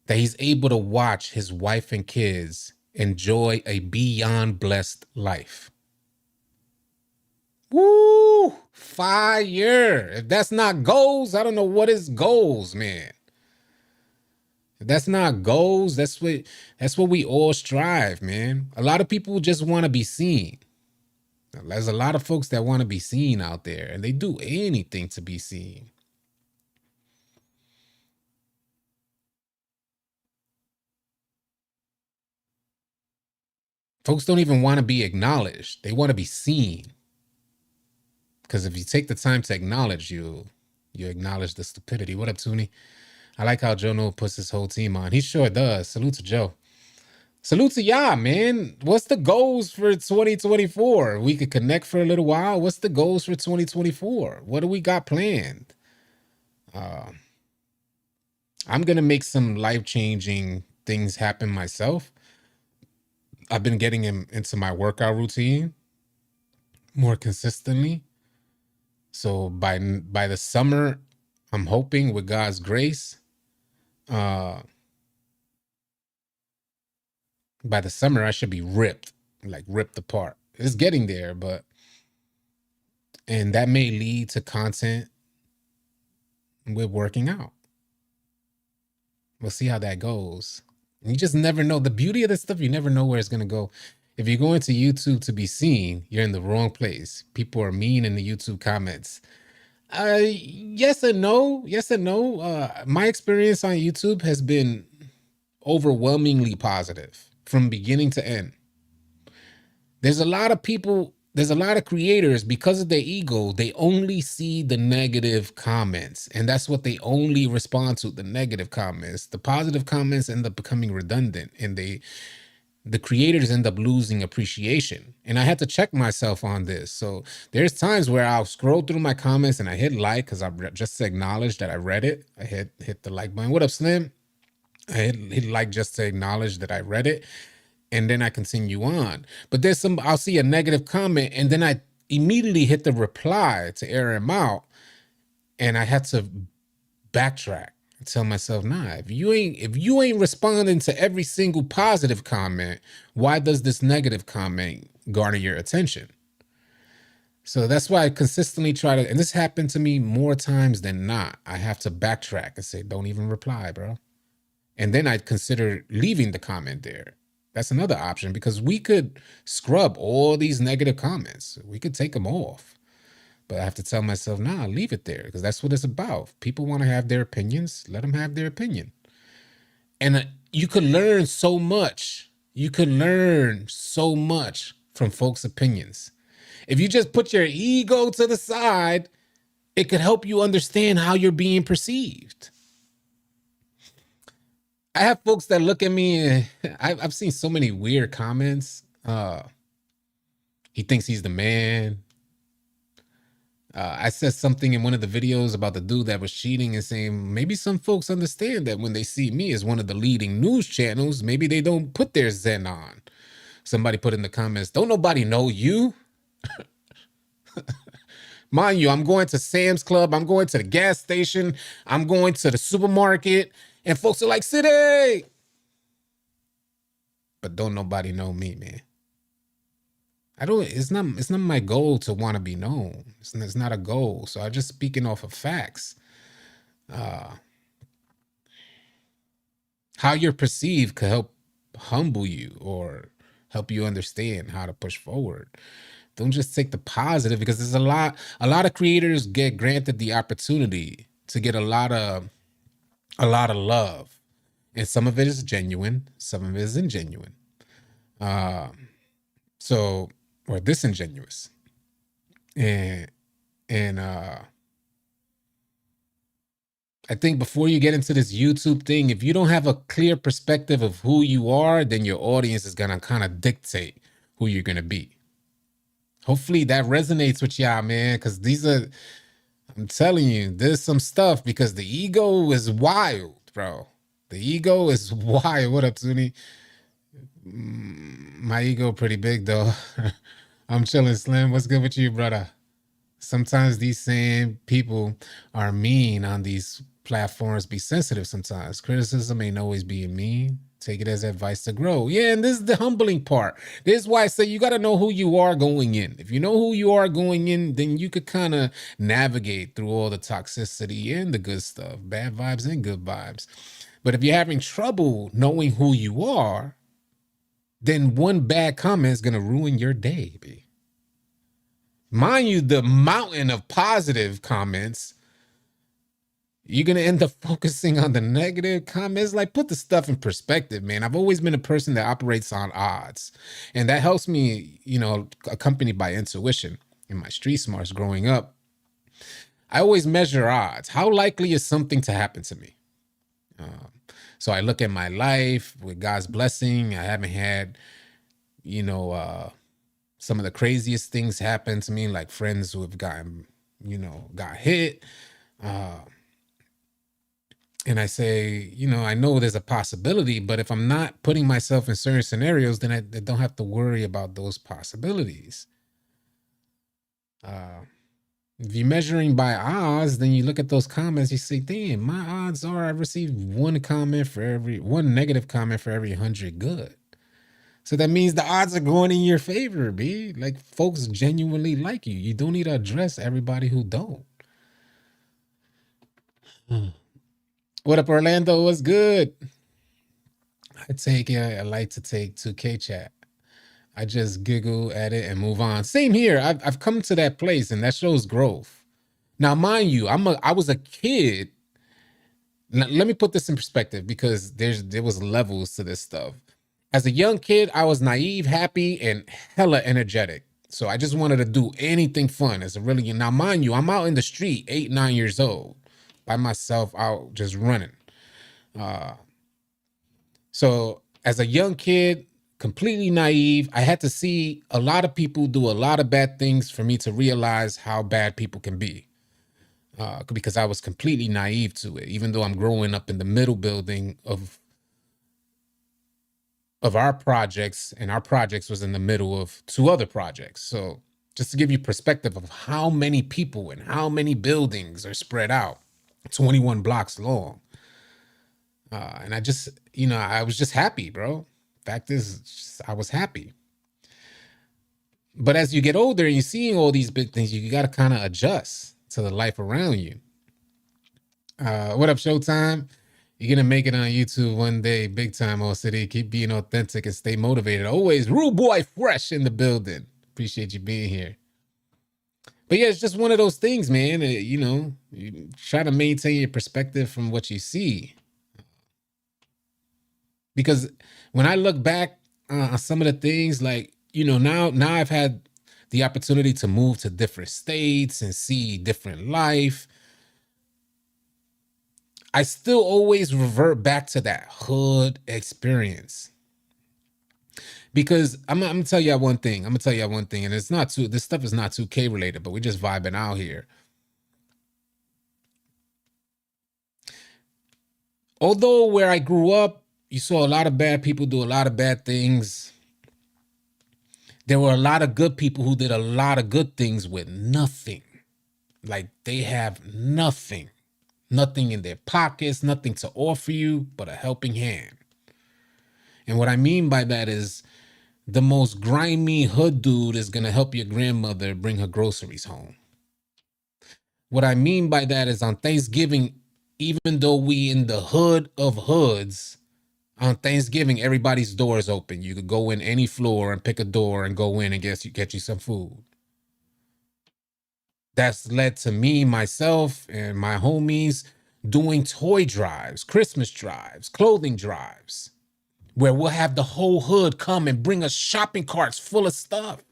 Speaker 1: that he's able to watch his wife and kids enjoy a beyond blessed life. Woo! Fire. If that's not goals, I don't know what is goals, man. If that's not goals, that's what we all strive, man. A lot of people just want to be seen. There's a lot of folks that want to be seen out there, and they do anything to be seen. Folks don't even want to be acknowledged. They want to be seen. Because if you take the time to acknowledge, you acknowledge the stupidity. What up, Toonie? I like how Joe Know puts his whole team on. He sure does. Salute to Joe. Salute to y'all, man. What's the goals for 2024? We could connect for a little while. What's the goals for 2024? What do we got planned? I'm going to make some life-changing things happen myself. I've been getting into my workout routine more consistently. So by the summer, I'm hoping with God's grace, by the summer, I should be ripped apart. It's getting there, and that may lead to content with working out. We'll see how that goes. You just never know. The beauty of this stuff, you never know where it's going to go. If you're going to YouTube to be seen, you're in the wrong place. People are mean in the YouTube comments. Yes and no. Yes and no. My experience on YouTube has been overwhelmingly positive from beginning to end. There's a lot of people, there's a lot of creators, because of their ego, they only see the negative comments, and that's what they only respond to, the negative comments. The positive comments end up becoming redundant, and the creators end up losing appreciation. And I had to check myself on this. So there's times where I'll scroll through my comments and I hit like because I just acknowledged that I read it. I hit the like button. What up, Slim? I hit like just to acknowledge that I read it. And then I continue on. But I'll see a negative comment and then I immediately hit the reply to air him out. And I had to backtrack and tell myself, nah, if you ain't responding to every single positive comment, why does this negative comment garner your attention? So that's why I consistently try to, and this happened to me more times than not. I have to backtrack and say, don't even reply, bro. And then I'd consider leaving the comment there. That's another option, because we could scrub all these negative comments. We could take them off. But I have to tell myself, nah, leave it there, because that's what it's about. If people want to have their opinions, let them have their opinion. And you could learn so much. You could learn so much from folks' opinions. If you just put your ego to the side, it could help you understand how you're being perceived. I have folks that look at me and I've seen so many weird comments. He thinks he's the man. I said something in one of the videos about the dude that was cheating and saying maybe some folks understand that when they see me as one of the leading news channels, maybe they don't put their Zen on. Somebody put in the comments, don't nobody know you? Mind you, I'm going to Sam's Club. I'm going to the gas station. I'm going to the supermarket. And folks are like, City! But don't nobody know me, man. It's not my goal to want to be known. It's not a goal. So I'm just speaking off of facts. How you're perceived could help humble you or help you understand how to push forward. Don't just take the positive, because there's a lot of creators get granted the opportunity to get a lot of love. And some of it is genuine, some of it is ingenuine. Or disingenuous. And I think before you get into this YouTube thing, if you don't have a clear perspective of who you are, then your audience is gonna kind of dictate who you're going to be. Hopefully that resonates with y'all, man, because these are, I'm telling you, there's some stuff because the ego is wild, bro. The ego is wild. What up, Tuni? My ego pretty big, though. I'm chilling, Slim. What's good with you, brother? Sometimes these same people are mean on these platforms. Be sensitive sometimes. Criticism ain't always being mean. Take it as advice to grow. Yeah, and this is the humbling part. This is why I say you got to know who you are going in. If you know who you are going in, then you could kind of navigate through all the toxicity and the good stuff, bad vibes and good vibes. But if you're having trouble knowing who you are, then one bad comment is going to ruin your day, baby. Mind you, the mountain of positive comments, you're going to end up focusing on the negative comments. Like, put the stuff in perspective, man. I've always been a person that operates on odds. And that helps me, you know, accompanied by intuition in my street smarts growing up. I always measure odds. How likely is something to happen to me? So I look at my life with God's blessing. I haven't had, you know, some of the craziest things happen to me, like friends who have gotten, you know, got hit. And I say, you know, I know there's a possibility, but if I'm not putting myself in certain scenarios, then I don't have to worry about those possibilities. If you're measuring by odds, then you look at those comments, you say, damn, my odds are I received one negative comment for every 100 good. So that means the odds are going in your favor, B. Like, folks genuinely like you. You don't need to address everybody who don't. What up, Orlando? What's good? I like to take 2K chat. I just giggle at it and move on. Same here. I've come to that place, and that shows growth. Now, mind you, I was a kid. Now, let me put this in perspective because there was levels to this stuff. As a young kid, I was naive, happy, and hella energetic. So I just wanted to do anything fun. Now, mind you, I'm out in the street, 8, 9 years old, by myself, out just running. So as a young kid, completely naive, I had to see a lot of people do a lot of bad things for me to realize how bad people can be. Because I was completely naive to it, even though I'm growing up in the middle building of our projects, and our projects was in the middle of 2 other projects. So just to give you perspective of how many people and how many buildings are spread out, 21 blocks long. And I just, you know, I was just happy, bro. Fact is, I was happy. But as you get older and you're seeing all these big things, you got to kind of adjust to the life around you. What up, Showtime? You're going to make it on YouTube one day. Big time, All City. Keep being authentic and stay motivated. Always Rude Boy Fresh in the building. Appreciate you being here. But yeah, it's just one of those things, man. You know, you try to maintain your perspective from what you see. Because when I look back on some of the things, like, you know, now I've had the opportunity to move to different states and see different life. I still always revert back to that hood experience. Because I'm gonna tell you one thing. And it's not this stuff is not 2K related, but we're just vibing out here. Although where I grew up, you saw a lot of bad people do a lot of bad things. There were a lot of good people who did a lot of good things with nothing. Like, they have nothing in their pockets, nothing to offer you but a helping hand. And what I mean by that is the most grimy hood dude is going to help your grandmother bring her groceries home. What I mean by that is on Thanksgiving, even though we in the hood of hoods, on Thanksgiving, everybody's door is open. You could go in any floor and pick a door and go in and get you some food. That's led to me, myself, and my homies doing toy drives, Christmas drives, clothing drives, where we'll have the whole hood come and bring us shopping carts full of stuff.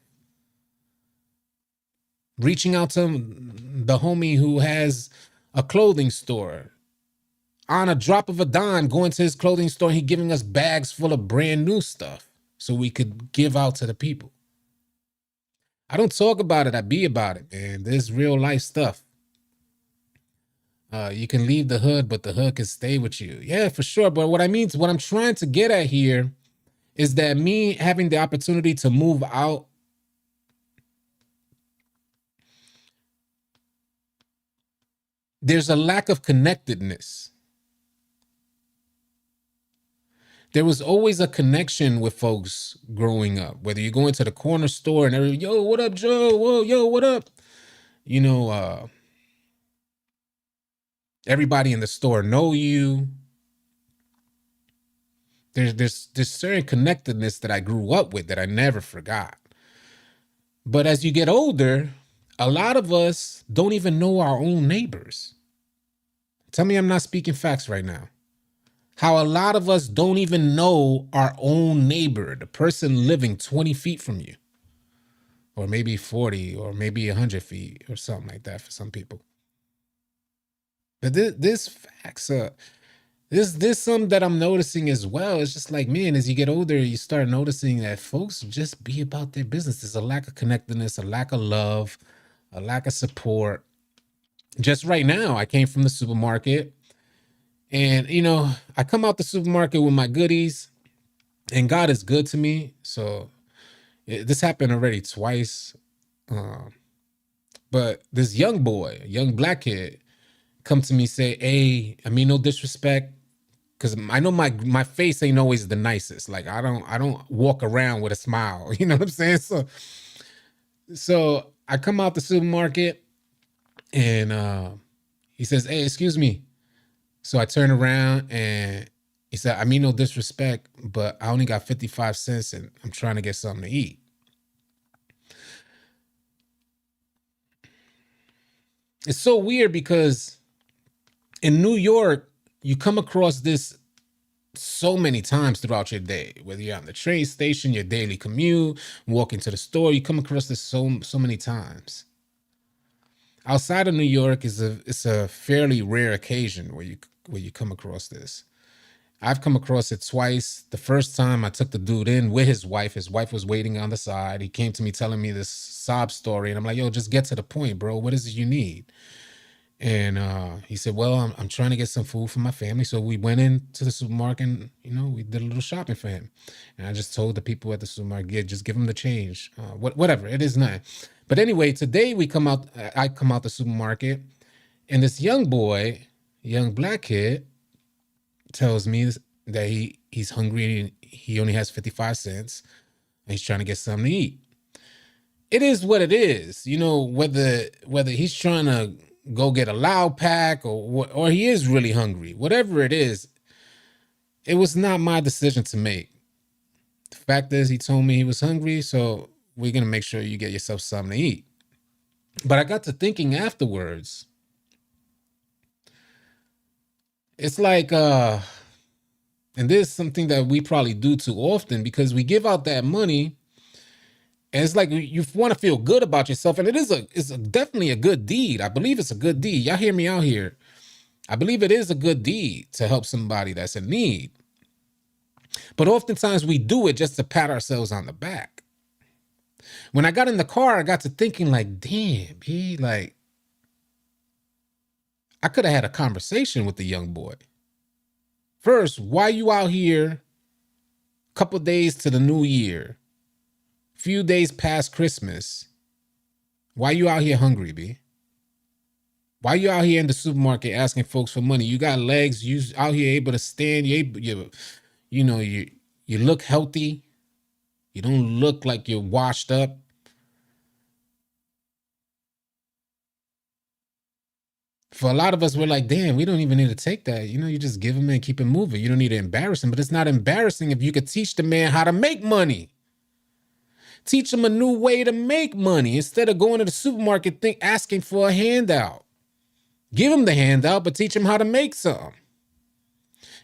Speaker 1: Reaching out to the homie who has a clothing store. On a drop of a dime, going to his clothing store, he giving us bags full of brand new stuff. so we could give out to the people. I don't talk about it, I be about it, man. This real life stuff. You can leave the hood, but the hood can stay with you. Yeah, for sure. But what I'm trying to get at here is that me having the opportunity to move out, there's a lack of connectedness. There was always a connection with folks growing up, whether you go into the corner store and everybody, yo, what up, Joe? Whoa, yo, what up? You know, everybody in the store know you. There's certain connectedness that I grew up with that I never forgot. But as you get older, a lot of us don't even know our own neighbors. Tell me I'm not speaking facts right now. How a lot of us don't even know our own neighbor, the person living 20 feet from you, or maybe 40, or maybe 100 feet, or something like that for some people. But this facts, this something that I'm noticing as well. It's just like, man, as you get older, you start noticing that folks just be about their business. There's a lack of connectedness, a lack of love, a lack of support. Just right now, I came from the supermarket. And, you know, I come out the supermarket with my goodies, and God is good to me. So this happened already twice. But this young boy, young black kid, come to me, say, hey, I mean, no disrespect, because I know my face ain't always the nicest. Like I don't walk around with a smile. You know what I'm saying? So I come out the supermarket, and he says, hey, excuse me. So I turn around and he said, I mean, no disrespect, but I only got 55 cents and I'm trying to get something to eat. It's so weird because in New York, you come across this so many times throughout your day, whether you're on the train station, your daily commute, walking to the store, you come across this so many times. Outside of New York it's a fairly rare occasion where you come across this. I've come across it twice. The first time I took the dude in with his wife. His wife was waiting on the side. He came to me telling me this sob story, and I'm like, yo, just get to the point, bro. What is it you need? And he said, well, I'm trying to get some food for my family. So we went into the supermarket and, you know, we did a little shopping for him. And I just told the people at the supermarket, yeah, just give him the change. Whatever, it is not. But anyway, today I come out the supermarket, and this young boy, young black kid, tells me that he's hungry and he only has 55 cents and he's trying to get something to eat. It is what it is, you know, whether he's trying to go get a loud pack or he is really hungry, whatever it is, it was not my decision to make. The fact is, he told me he was hungry, so we're gonna make sure you get yourself something to eat. But I got to thinking afterwards, it's like and this is something that we probably do too often, because we give out that money and it's like you want to feel good about yourself, and it's definitely a good deed. I believe it's a good deed. Y'all hear me out here. I believe it is a good deed to help somebody that's in need. But oftentimes we do it just to pat ourselves on the back. When I got in the car, I got to thinking like, damn, like I could have had a conversation with the young boy. First, why you out here couple days to the new year, few days past Christmas? Why you out here hungry, B? Why you out here in the supermarket asking folks for money? You got legs, you out here able to stand, you look healthy. You don't look like you're washed up. For a lot of us, we're like, damn, we don't even need to take that. You know, you just give him and keep it moving. You don't need to embarrass him, but it's not embarrassing if you could teach the man how to make money. Teach him a new way to make money instead of going to the supermarket asking for a handout. Give him the handout, but teach him how to make some.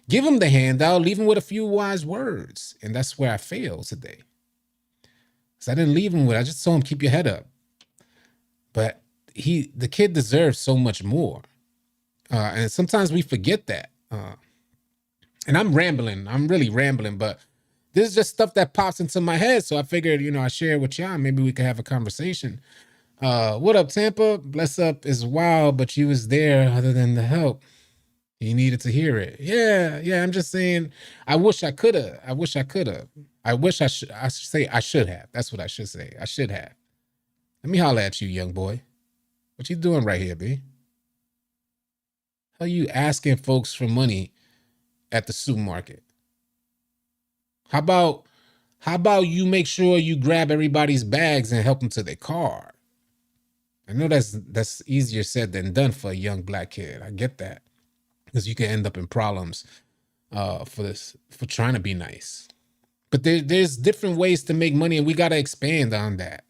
Speaker 1: Give him the handout, leave him with a few wise words. And that's where I failed today. Because I didn't leave him with, I just told him, keep your head up. But the kid deserves so much more. And sometimes we forget that. And I'm rambling. I'm really rambling, but This is just stuff that pops into my head. So I figured, I share it with y'all. Maybe we could have a conversation. What up, Tampa? Bless up is wild, but you was there other than the help. You needed to hear it. Yeah. I'm just saying, I wish I could have. I wish I could have. I wish I should say I should have. That's what I should say. I should have. Let me holler at you, young boy. What you doing right here, B? How you asking folks for money at the supermarket? How about you make sure you grab everybody's bags and help them to their car? I know that's easier said than done for a young black kid. I get that, because you can end up in problems for trying to be nice. But there's different ways to make money, and we got to expand on that.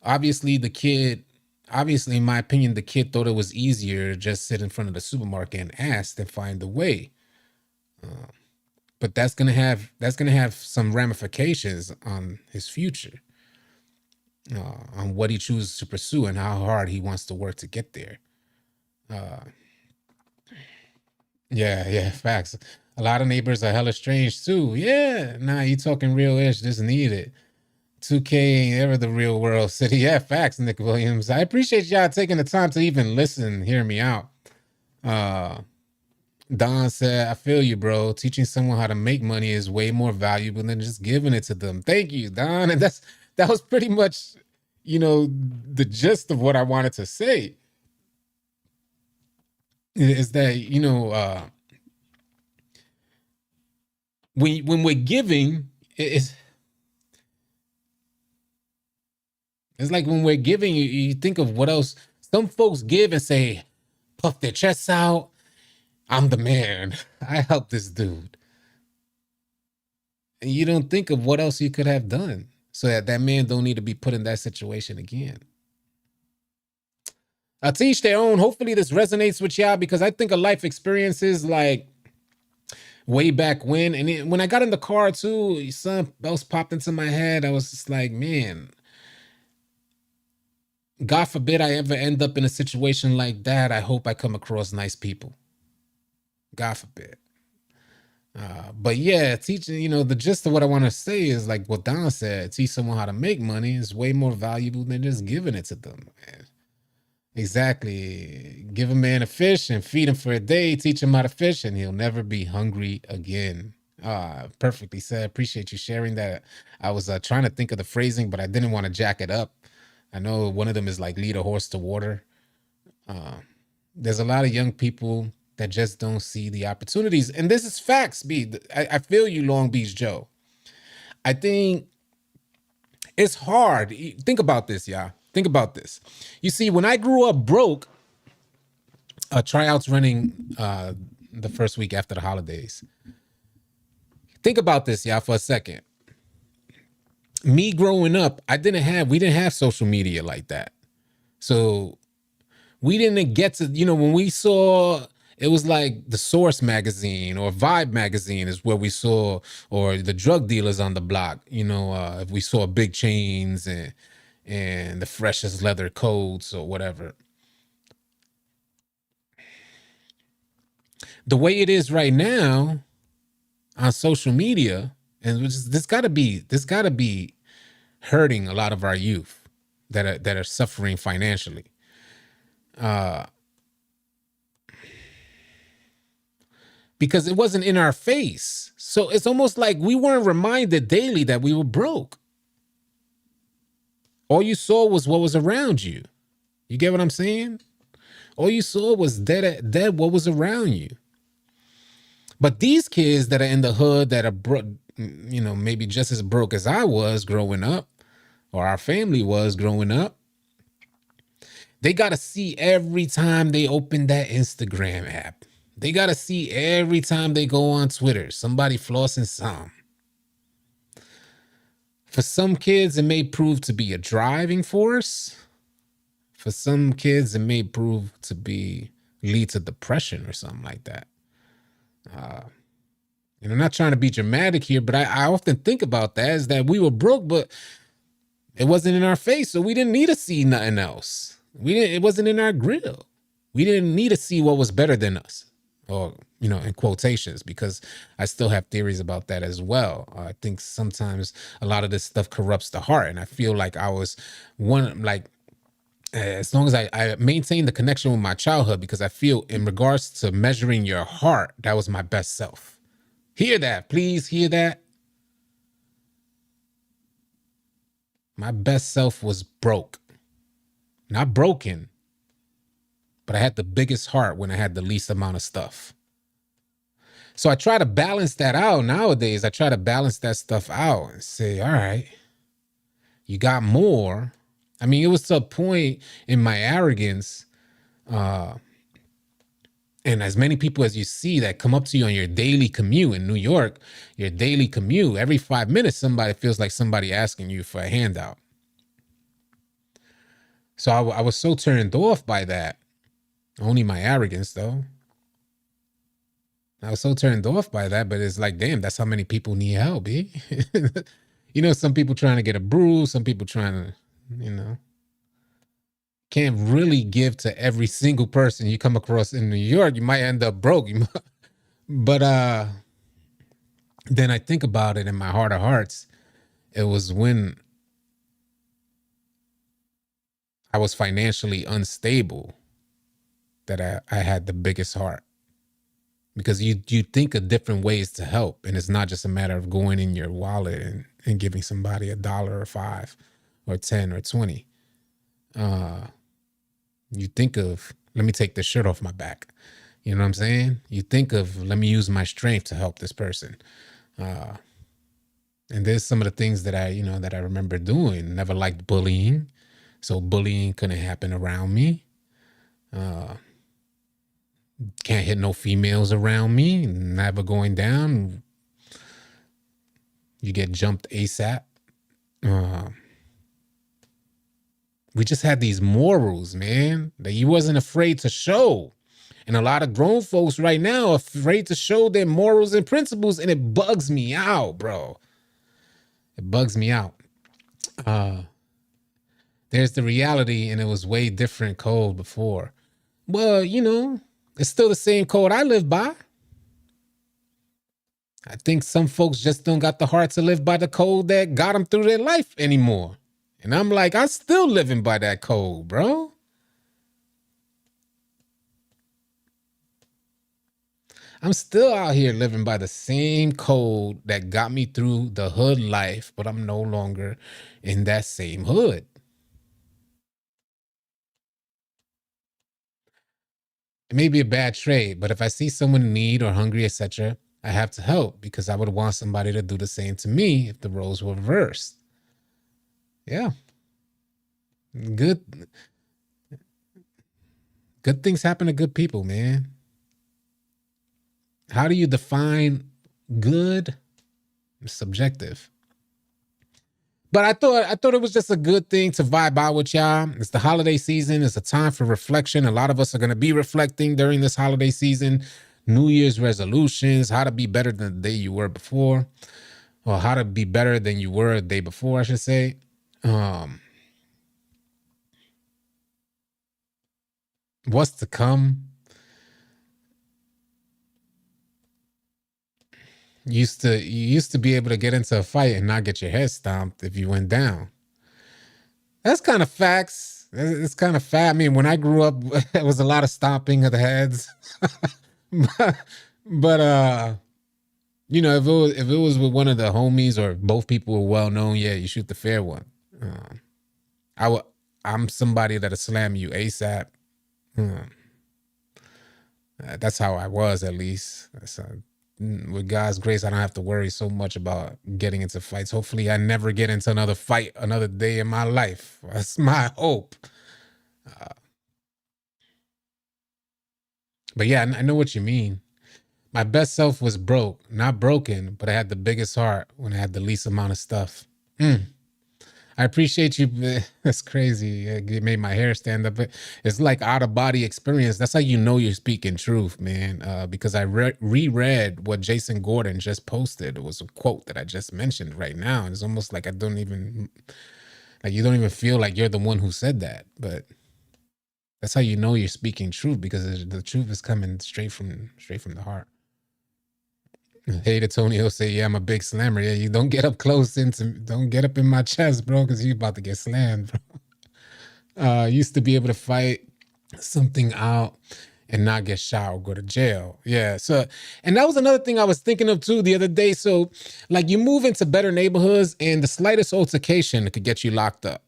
Speaker 1: Obviously, in my opinion, the kid thought it was easier to just sit in front of the supermarket and ask and find the way. But that's gonna have some ramifications on his future, on what he chooses to pursue and how hard he wants to work to get there. Yeah, facts. A lot of neighbors are hella strange too. Yeah, nah, you talking real ish, just need it. 2K ain't ever the real world city. Yeah, facts, Nick Williams. I appreciate y'all taking the time to even listen, hear me out. Don said, I feel you, bro. Teaching someone how to make money is way more valuable than just giving it to them. Thank you, Don. And that was pretty much, the gist of what I wanted to say. Is that, when we're giving, it's like when we're giving, you think of what else. Some folks give and say, puff their chests out. I'm the man. I helped this dude. And you don't think of what else you could have done so that man don't need to be put in that situation again. I teach their own. Hopefully this resonates with y'all, because I think of life experiences like way back when. And when I got in the car too, something else popped into my head. I was just like, man, God forbid I ever end up in a situation like that. I hope I come across nice people. God forbid. But yeah, teaching, the gist of what I want to say is like what Don said, teach someone how to make money is way more valuable than just giving it to them, man. Exactly. Give a man a fish and feed him for a day, teach him how to fish, and he'll never be hungry again. Perfectly said. Appreciate you sharing that. I was trying to think of the phrasing, but I didn't want to jack it up. I know one of them is like lead a horse to water. There's a lot of young people that just don't see the opportunities. And this is facts, B. I feel you, Long Beach Joe. I think it's hard. Think about this, y'all. Think about this. You see, when I grew up broke, tryouts running the first week after the holidays. Think about this, y'all, for a second. Me growing up, we didn't have social media like that. So we didn't get to, when we saw, it was like the Source magazine or Vibe magazine is where we saw, or the drug dealers on the block, if we saw big chains and the freshest leather coats or whatever. The way it is right now on social media, and this gotta be hurting a lot of our youth that are suffering financially. Because it wasn't in our face. So it's almost like we weren't reminded daily that we were broke. All you saw was what was around you. You get what I'm saying? All you saw was dead what was around you. But these kids that are in the hood that are maybe just as broke as I was growing up, or our family was growing up, they got to see every time they open that Instagram app. They got to see every time they go on Twitter, somebody flossing some. For some kids, it may prove to be a driving force. For some kids, it may prove to lead to depression or something like that. And I'm not trying to be dramatic here, but I often think about that, is that we were broke, but it wasn't in our face, so we didn't need to see nothing else. It wasn't in our grill. We didn't need to see what was better than us. or, you know, in quotations, because I still have theories about that as well. I think sometimes a lot of this stuff corrupts the heart. And I feel like I was one, like, as long as I maintain the connection with my childhood, because I feel in regards to measuring your heart, that was my best self. Hear that, please hear that. My best self was broke, not broken, but I had the biggest heart when I had the least amount of stuff. So I try to balance that out nowadays. I try to balance that stuff out and say, all right, you got more. I mean, it was to a point in my arrogance, and as many people as you see that come up to you on your daily commute in New York, your daily commute, every 5 minutes, somebody feels like somebody asking you for a handout. So I was so turned off by that. Only my arrogance, though. I was so turned off by that, but it's like, damn, that's how many people need help, eh? You know, some people trying to get a brew, some people trying to, you know, can't really give to every single person you come across in New York. You might end up broke. But then I think about it in my heart of hearts. It was when I was financially unstable that I had the biggest heart. Because you think of different ways to help, and it's not just a matter of going in your wallet and giving somebody $1 or $5 or 10 or 20. You think of, let me take this shirt off my back. You know what I'm saying? You think of, let me use my strength to help this person. And there's some of the things that I remember doing. Never liked bullying, so bullying couldn't happen around me. Can't hit no females around me. Never going down. You get jumped ASAP. We just had these morals, man, that you wasn't afraid to show. And a lot of grown folks right now are afraid to show their morals and principles, and it bugs me out, bro. It bugs me out. There's the reality, and it was way different code before. Well, you know, it's still the same code I live by. I think some folks just don't got the heart to live by the code that got them through their life anymore. And I'm like, I'm still living by that code, bro. I'm still out here living by the same code that got me through the hood life, but I'm no longer in that same hood. It may be a bad trade, but if I see someone in need or hungry, etc., I have to help, because I would want somebody to do the same to me if the roles were reversed. Yeah. Good things happen to good people, man. How do you define good? It's subjective. But I thought it was just a good thing to vibe out with y'all. It's the holiday season. It's a time for reflection. A lot of us are going to be reflecting during this holiday season. New Year's resolutions, how to be better than the day you were before, or how to be better than you were the day before, I should say. What's to come? You used to be able to get into a fight and not get your head stomped if you went down. That's kind of facts. It's kind of fact. I mean, when I grew up, it was a lot of stomping of the heads. but you know, if it was with one of the homies or both people were well known, yeah, you shoot the fair one. I'm somebody that'll slam you ASAP. That's how I was, at least. With God's grace, I don't have to worry so much about getting into fights. Hopefully, I never get into another fight another day in my life. That's my hope. But yeah, I know what you mean. My best self was broke, not broken, but I had the biggest heart when I had the least amount of stuff. I appreciate you. That's crazy. It made my hair stand up. It's like out of body experience. That's how you know you're speaking truth, man. Because I reread what Jason Gordon just posted. It was a quote that I just mentioned right now. And it's almost like you don't even feel like you're the one who said that. But That's how you know you're speaking truth, because the truth is coming straight from the heart. Hey, to Tony, he'll say, "Yeah, I'm a big slammer. Yeah, you don't get up close don't get up in my chest, bro, because you about to get slammed, bro." Used to be able to fight something out and not get shot or go to jail. Yeah. So, and that was another thing I was thinking of too the other day. So, like, you move into better neighborhoods, and the slightest altercation could get you locked up.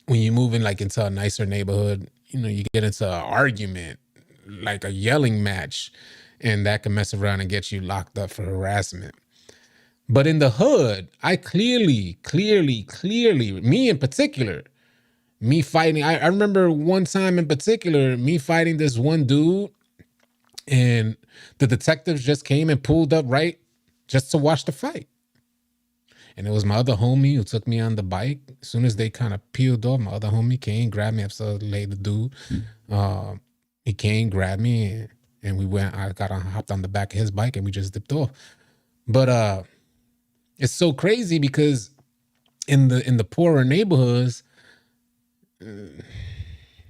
Speaker 1: When you move in, like, into a nicer neighborhood, you know, you get into an argument, like a yelling match, and that can mess around and get you locked up for harassment. But in the hood, I clearly, me in particular, me fighting. I remember one time in particular, me fighting this one dude, and the detectives just came and pulled up right just to watch the fight. And it was my other homie who took me on the bike. As soon as they kind of peeled off, my other homie came, grabbed me. I saw the dude. He came, grabbed me, and we went. I hopped on the back of his bike, and we just dipped off. But it's so crazy because in the poorer neighborhoods,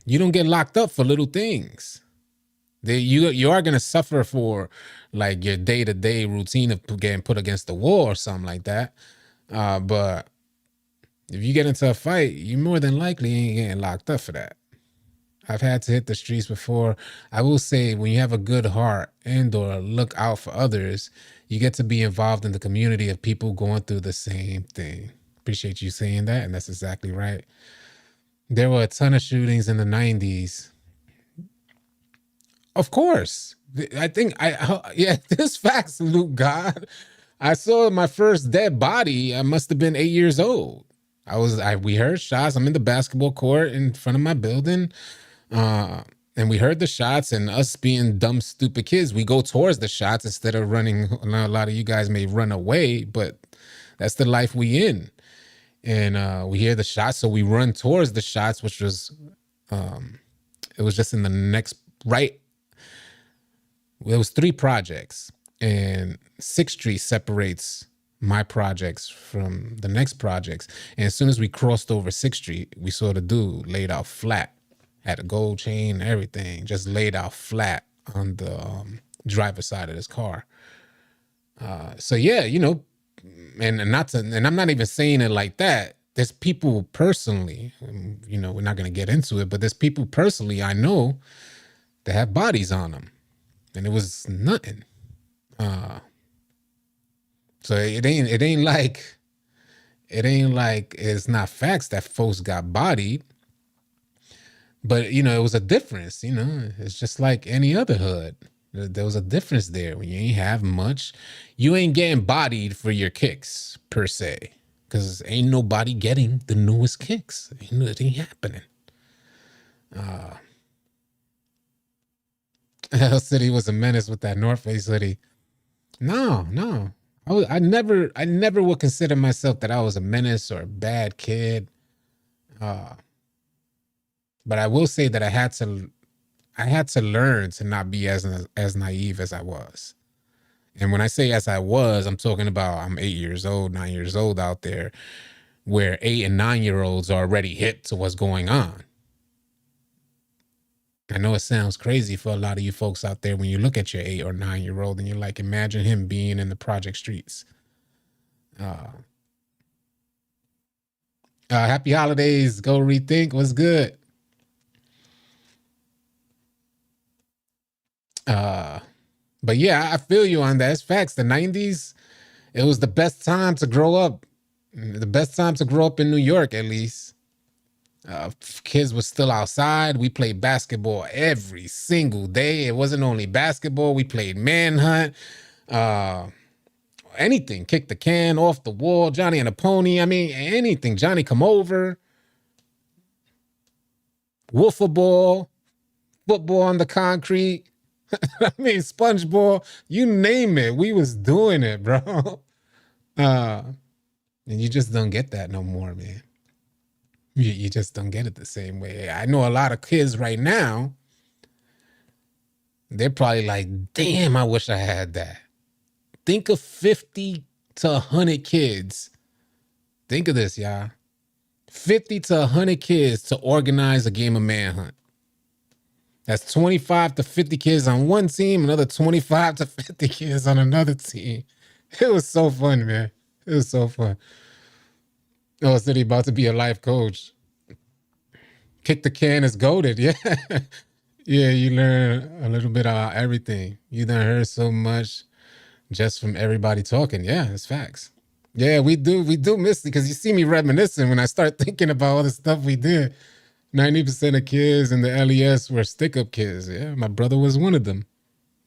Speaker 1: you don't get locked up for little things. You are gonna suffer for, like, your day-to-day routine of getting put against the wall or something like that. But if you get into a fight, you more than likely ain't getting locked up for that. I've had to hit the streets before. I will say, when you have a good heart and or look out for others, you get to be involved in the community of people going through the same thing. Appreciate you saying that, and that's exactly right. There were a ton of shootings in the 90s. Of course. I think yeah, this facts, Luke God. I saw my first dead body. I must have been 8 years old. We heard shots. I'm in the basketball court in front of my building. And we heard the shots, and us being dumb, stupid kids, we go towards the shots instead of running. Now, a lot of you guys may run away, but that's the life we in. And we hear the shots, so we run towards the shots, which was, it was just in the next, right. It was 3 projects, and 6th Street separates my projects from the next projects. And as soon as we crossed over 6th Street, we saw the dude laid out flat, had a gold chain, everything, just laid out flat on the driver's side of his car. So yeah, you know, and I'm not even saying it like that. There's people personally, you know, we're not going to get into it, but there's people personally I know that have bodies on them, and it was nothing. So it ain't like it's not facts that folks got bodied, but you know, it was a difference. You know, it's just like any other hood. There was a difference there. When you ain't have much, you ain't getting bodied for your kicks per se, because ain't nobody getting the newest kicks. It ain't happening. Hell City was a menace with that North Face hoodie. No. I never would consider myself that I was a menace or a bad kid. But I will say that I had to learn to not be as naive as I was. And when I say as I was, I'm talking about I'm 8 years old, 9 years old out there, where 8 and 9-year-olds are already hip to what's going on. I know it sounds crazy for a lot of you folks out there when you look at your 8 or 9-year-old and you're like, imagine him being in the project streets. Happy holidays. Go Rethink. What's good? But yeah, I feel you on that. It's facts. The 90s, it was the best time to grow up. The best time to grow up in New York, at least. Kids were still outside. We played basketball every single day. It wasn't only basketball. We played manhunt. Anything. Kick the can, off the wall, Johnny and a pony. I mean, anything. Johnny come over. Wiffle ball. Football on the concrete. I mean, SpongeBob, you name it. We was doing it, bro. And you just don't get that no more, man. You just don't get it the same way. I know a lot of kids right now, they're probably like, damn, I wish I had that. Think of 50 to 100 kids. Think of this, y'all. 50 to 100 kids to organize a game of manhunt. That's 25 to 50 kids on one team, another 25 to 50 kids on another team. It was so fun, man. It was so fun. Oh, so he about to be a life coach. Kick the can is goaded. Yeah. Yeah, you learn a little bit about everything. You done heard so much just from everybody talking. Yeah, it's facts. Yeah, we do miss it because you see me reminiscing when I start thinking about all the stuff we did. 90% of kids in the LES were stick-up kids. Yeah, my brother was one of them.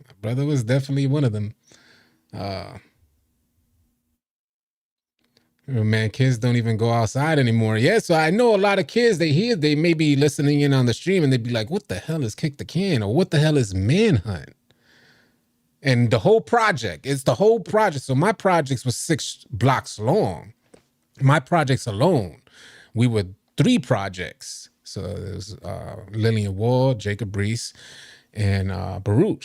Speaker 1: My brother was definitely one of them. Man, kids don't even go outside anymore. Yeah, so I know a lot of kids, they may be listening in on the stream and they'd be like, what the hell is Kick the Can? Or what the hell is Manhunt? And the whole project, it's the whole project. So my projects was 6 blocks long. My projects alone, we were 3 projects. So there's Lillian Wall, Jacob Reese, and Baruch.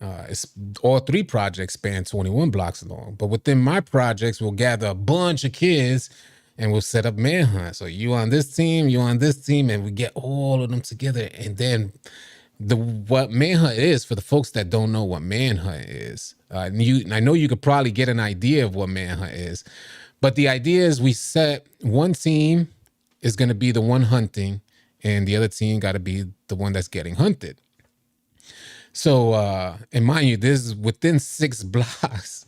Speaker 1: It's all 3 projects span 21 blocks long. But within my projects, we'll gather a bunch of kids and we'll set up manhunt. So you on this team, you on this team, and we get all of them together. And then what manhunt is, for the folks that don't know what manhunt is, I know you could probably get an idea of what manhunt is, but the idea is we set one team is going to be the one hunting, and the other team got to be the one that's getting hunted. So, and mind you, this is within 6 blocks.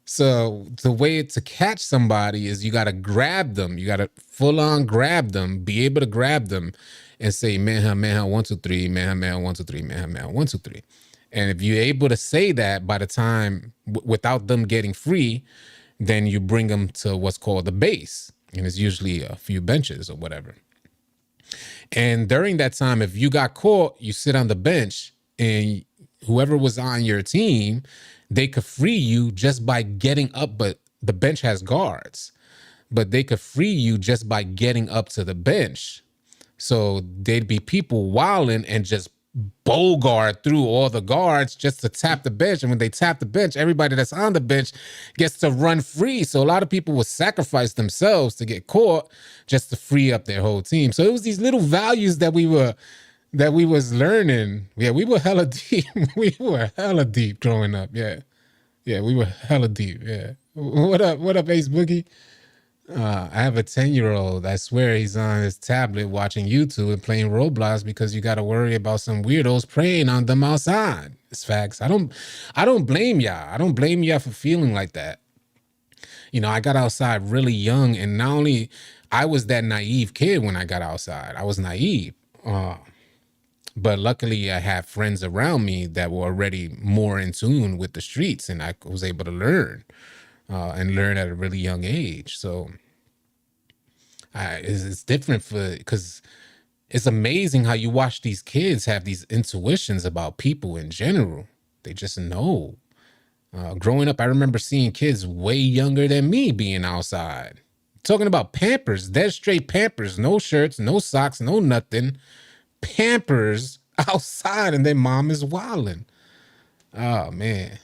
Speaker 1: So the way to catch somebody is you got to grab them. You got to full on grab them, be able to grab them and say, manhunt, manhunt, 1, 2, 3, manhunt, manhunt, 1, 2, 3, manhunt, manhunt, 1, 2, 3. And if you're able to say that by the time, without them getting free, then you bring them to what's called the base. And it's usually a few benches or whatever. And during that time, if you got caught, you sit on the bench and whoever was on your team, they could free you just by getting up, but the bench has guards, but they could free you just by getting up to the bench. So there'd be people wilding and just bogart through all the guards just to tap the bench. And when they tap the bench, everybody that's on the bench gets to run free. So a lot of people would sacrifice themselves to get caught just to free up their whole team. So it was these little values that we was learning. Yeah, we were hella deep. We were hella deep growing up. Yeah. Yeah, we were hella deep. Yeah. What up, Ace Boogie? I have a 10-year-old. I swear he's on his tablet watching YouTube and playing Roblox because you got to worry about some weirdos preying on them outside. It's facts. I don't blame y'all. I don't blame y'all for feeling like that. You know, I got outside really young, and not only I was that naive kid when I got outside. I was naive. But luckily I had friends around me that were already more in tune with the streets, and I was able to learn and learn at a really young age. So it's different because it's amazing how you watch these kids have these intuitions about people in general. They just know. Growing up, I remember seeing kids way younger than me being outside. Talking about Pampers, dead straight Pampers, no shirts, no socks, no nothing. Pampers outside, and their mom is wilding. Oh man,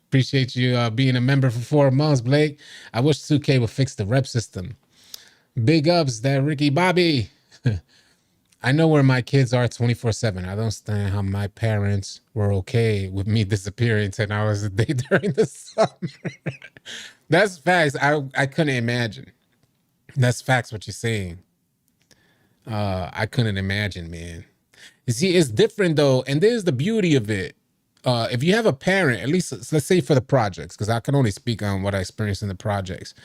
Speaker 1: appreciate you being a member for 4 months, Blake. I wish 2K would fix the rep system. Big ups, that Ricky Bobby. I know where my kids are 24/7. I don't understand how my parents were okay with me disappearing 10 hours a day during the summer. That's facts. I couldn't imagine. That's facts what you're saying. I couldn't imagine, man. You see, it's different though, and there's the beauty of it. If you have a parent, at least let's say for the projects, because I can only speak on what I experienced in the projects.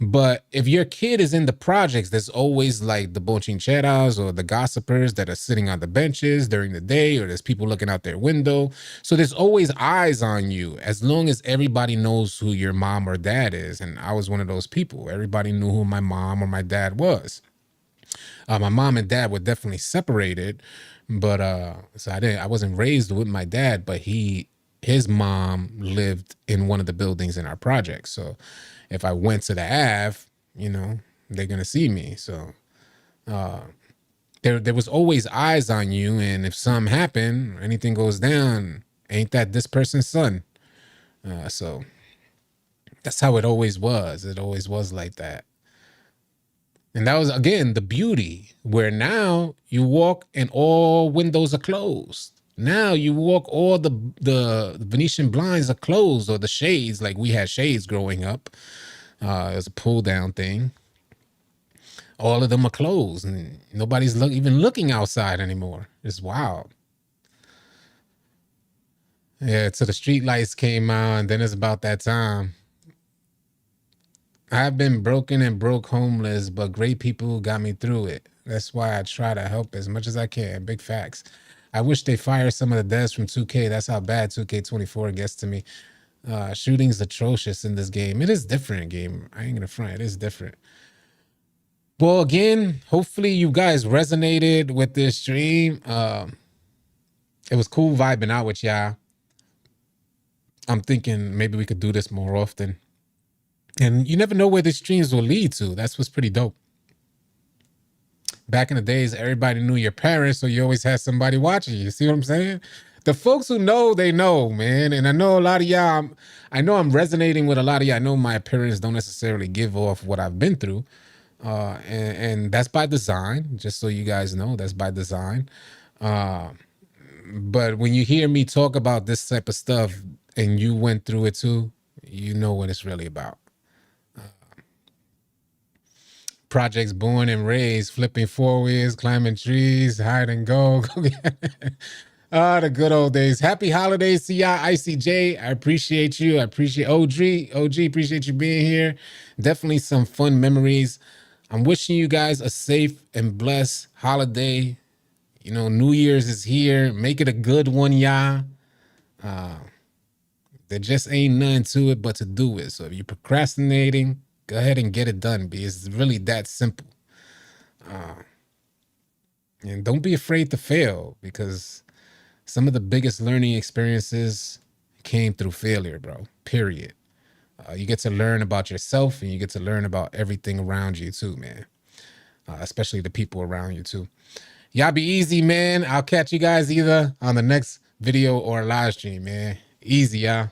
Speaker 1: But if your kid is in the projects, there's always like the bochincheras or the gossipers that are sitting on the benches during the day, or there's people looking out their window. So there's always eyes on you as long as everybody knows who your mom or dad is. And I was one of those people. Everybody knew who my mom or my dad was. My mom and dad were definitely separated, but so I wasn't raised with my dad, but his mom lived in one of the buildings in our project. So if I went to the Ave, you know, they're gonna see me. So there was always eyes on you, and if something happened, anything goes down, ain't that this person's son? So that's how it always was. It always was like that. And that was, again, the beauty, where now you walk and all windows are closed. Now you walk, all the Venetian blinds are closed, or the shades, like we had shades growing up. It was a pull down thing. All of them are closed, and nobody's even looking outside anymore. It's wild. Yeah, so the street lights came out, and then it's about that time. I've been broken and broke homeless, but great people got me through it. That's why I try to help as much as I can. Big facts. I wish they fire some of the devs from 2K. That's how bad 2K24 gets to me. Shooting's atrocious in this game. It is different game. I ain't gonna front. It is different. Well, again, hopefully you guys resonated with this stream. It was cool vibing out with y'all. I'm thinking maybe we could do this more often. And you never know where these streams will lead to. That's what's pretty dope. Back in the days, everybody knew your parents, so you always had somebody watching you. See what I'm saying? The folks who know, they know, man. And I know a lot of y'all, I know I'm resonating with a lot of y'all. I know my parents don't necessarily give off what I've been through. And that's by design, just so you guys know, that's by design. But when you hear me talk about this type of stuff and you went through it too, you know what it's really about. Projects born and raised, flipping four wheels, climbing trees, hide and go. The good old days. Happy holidays to y'all, ICJ. I appreciate you. I appreciate OG, appreciate you being here. Definitely some fun memories. I'm wishing you guys a safe and blessed holiday. You know, New Year's is here. Make it a good one, y'all. There just ain't nothing to it but to do it. So if you're procrastinating, go ahead and get it done, because it's really that simple. And don't be afraid to fail, because some of the biggest learning experiences came through failure, bro. Period. You get to learn about yourself, and you get to learn about everything around you too, man. Especially the people around you too. Y'all be easy, man. I'll catch you guys either on the next video or live stream, man. Easy, y'all.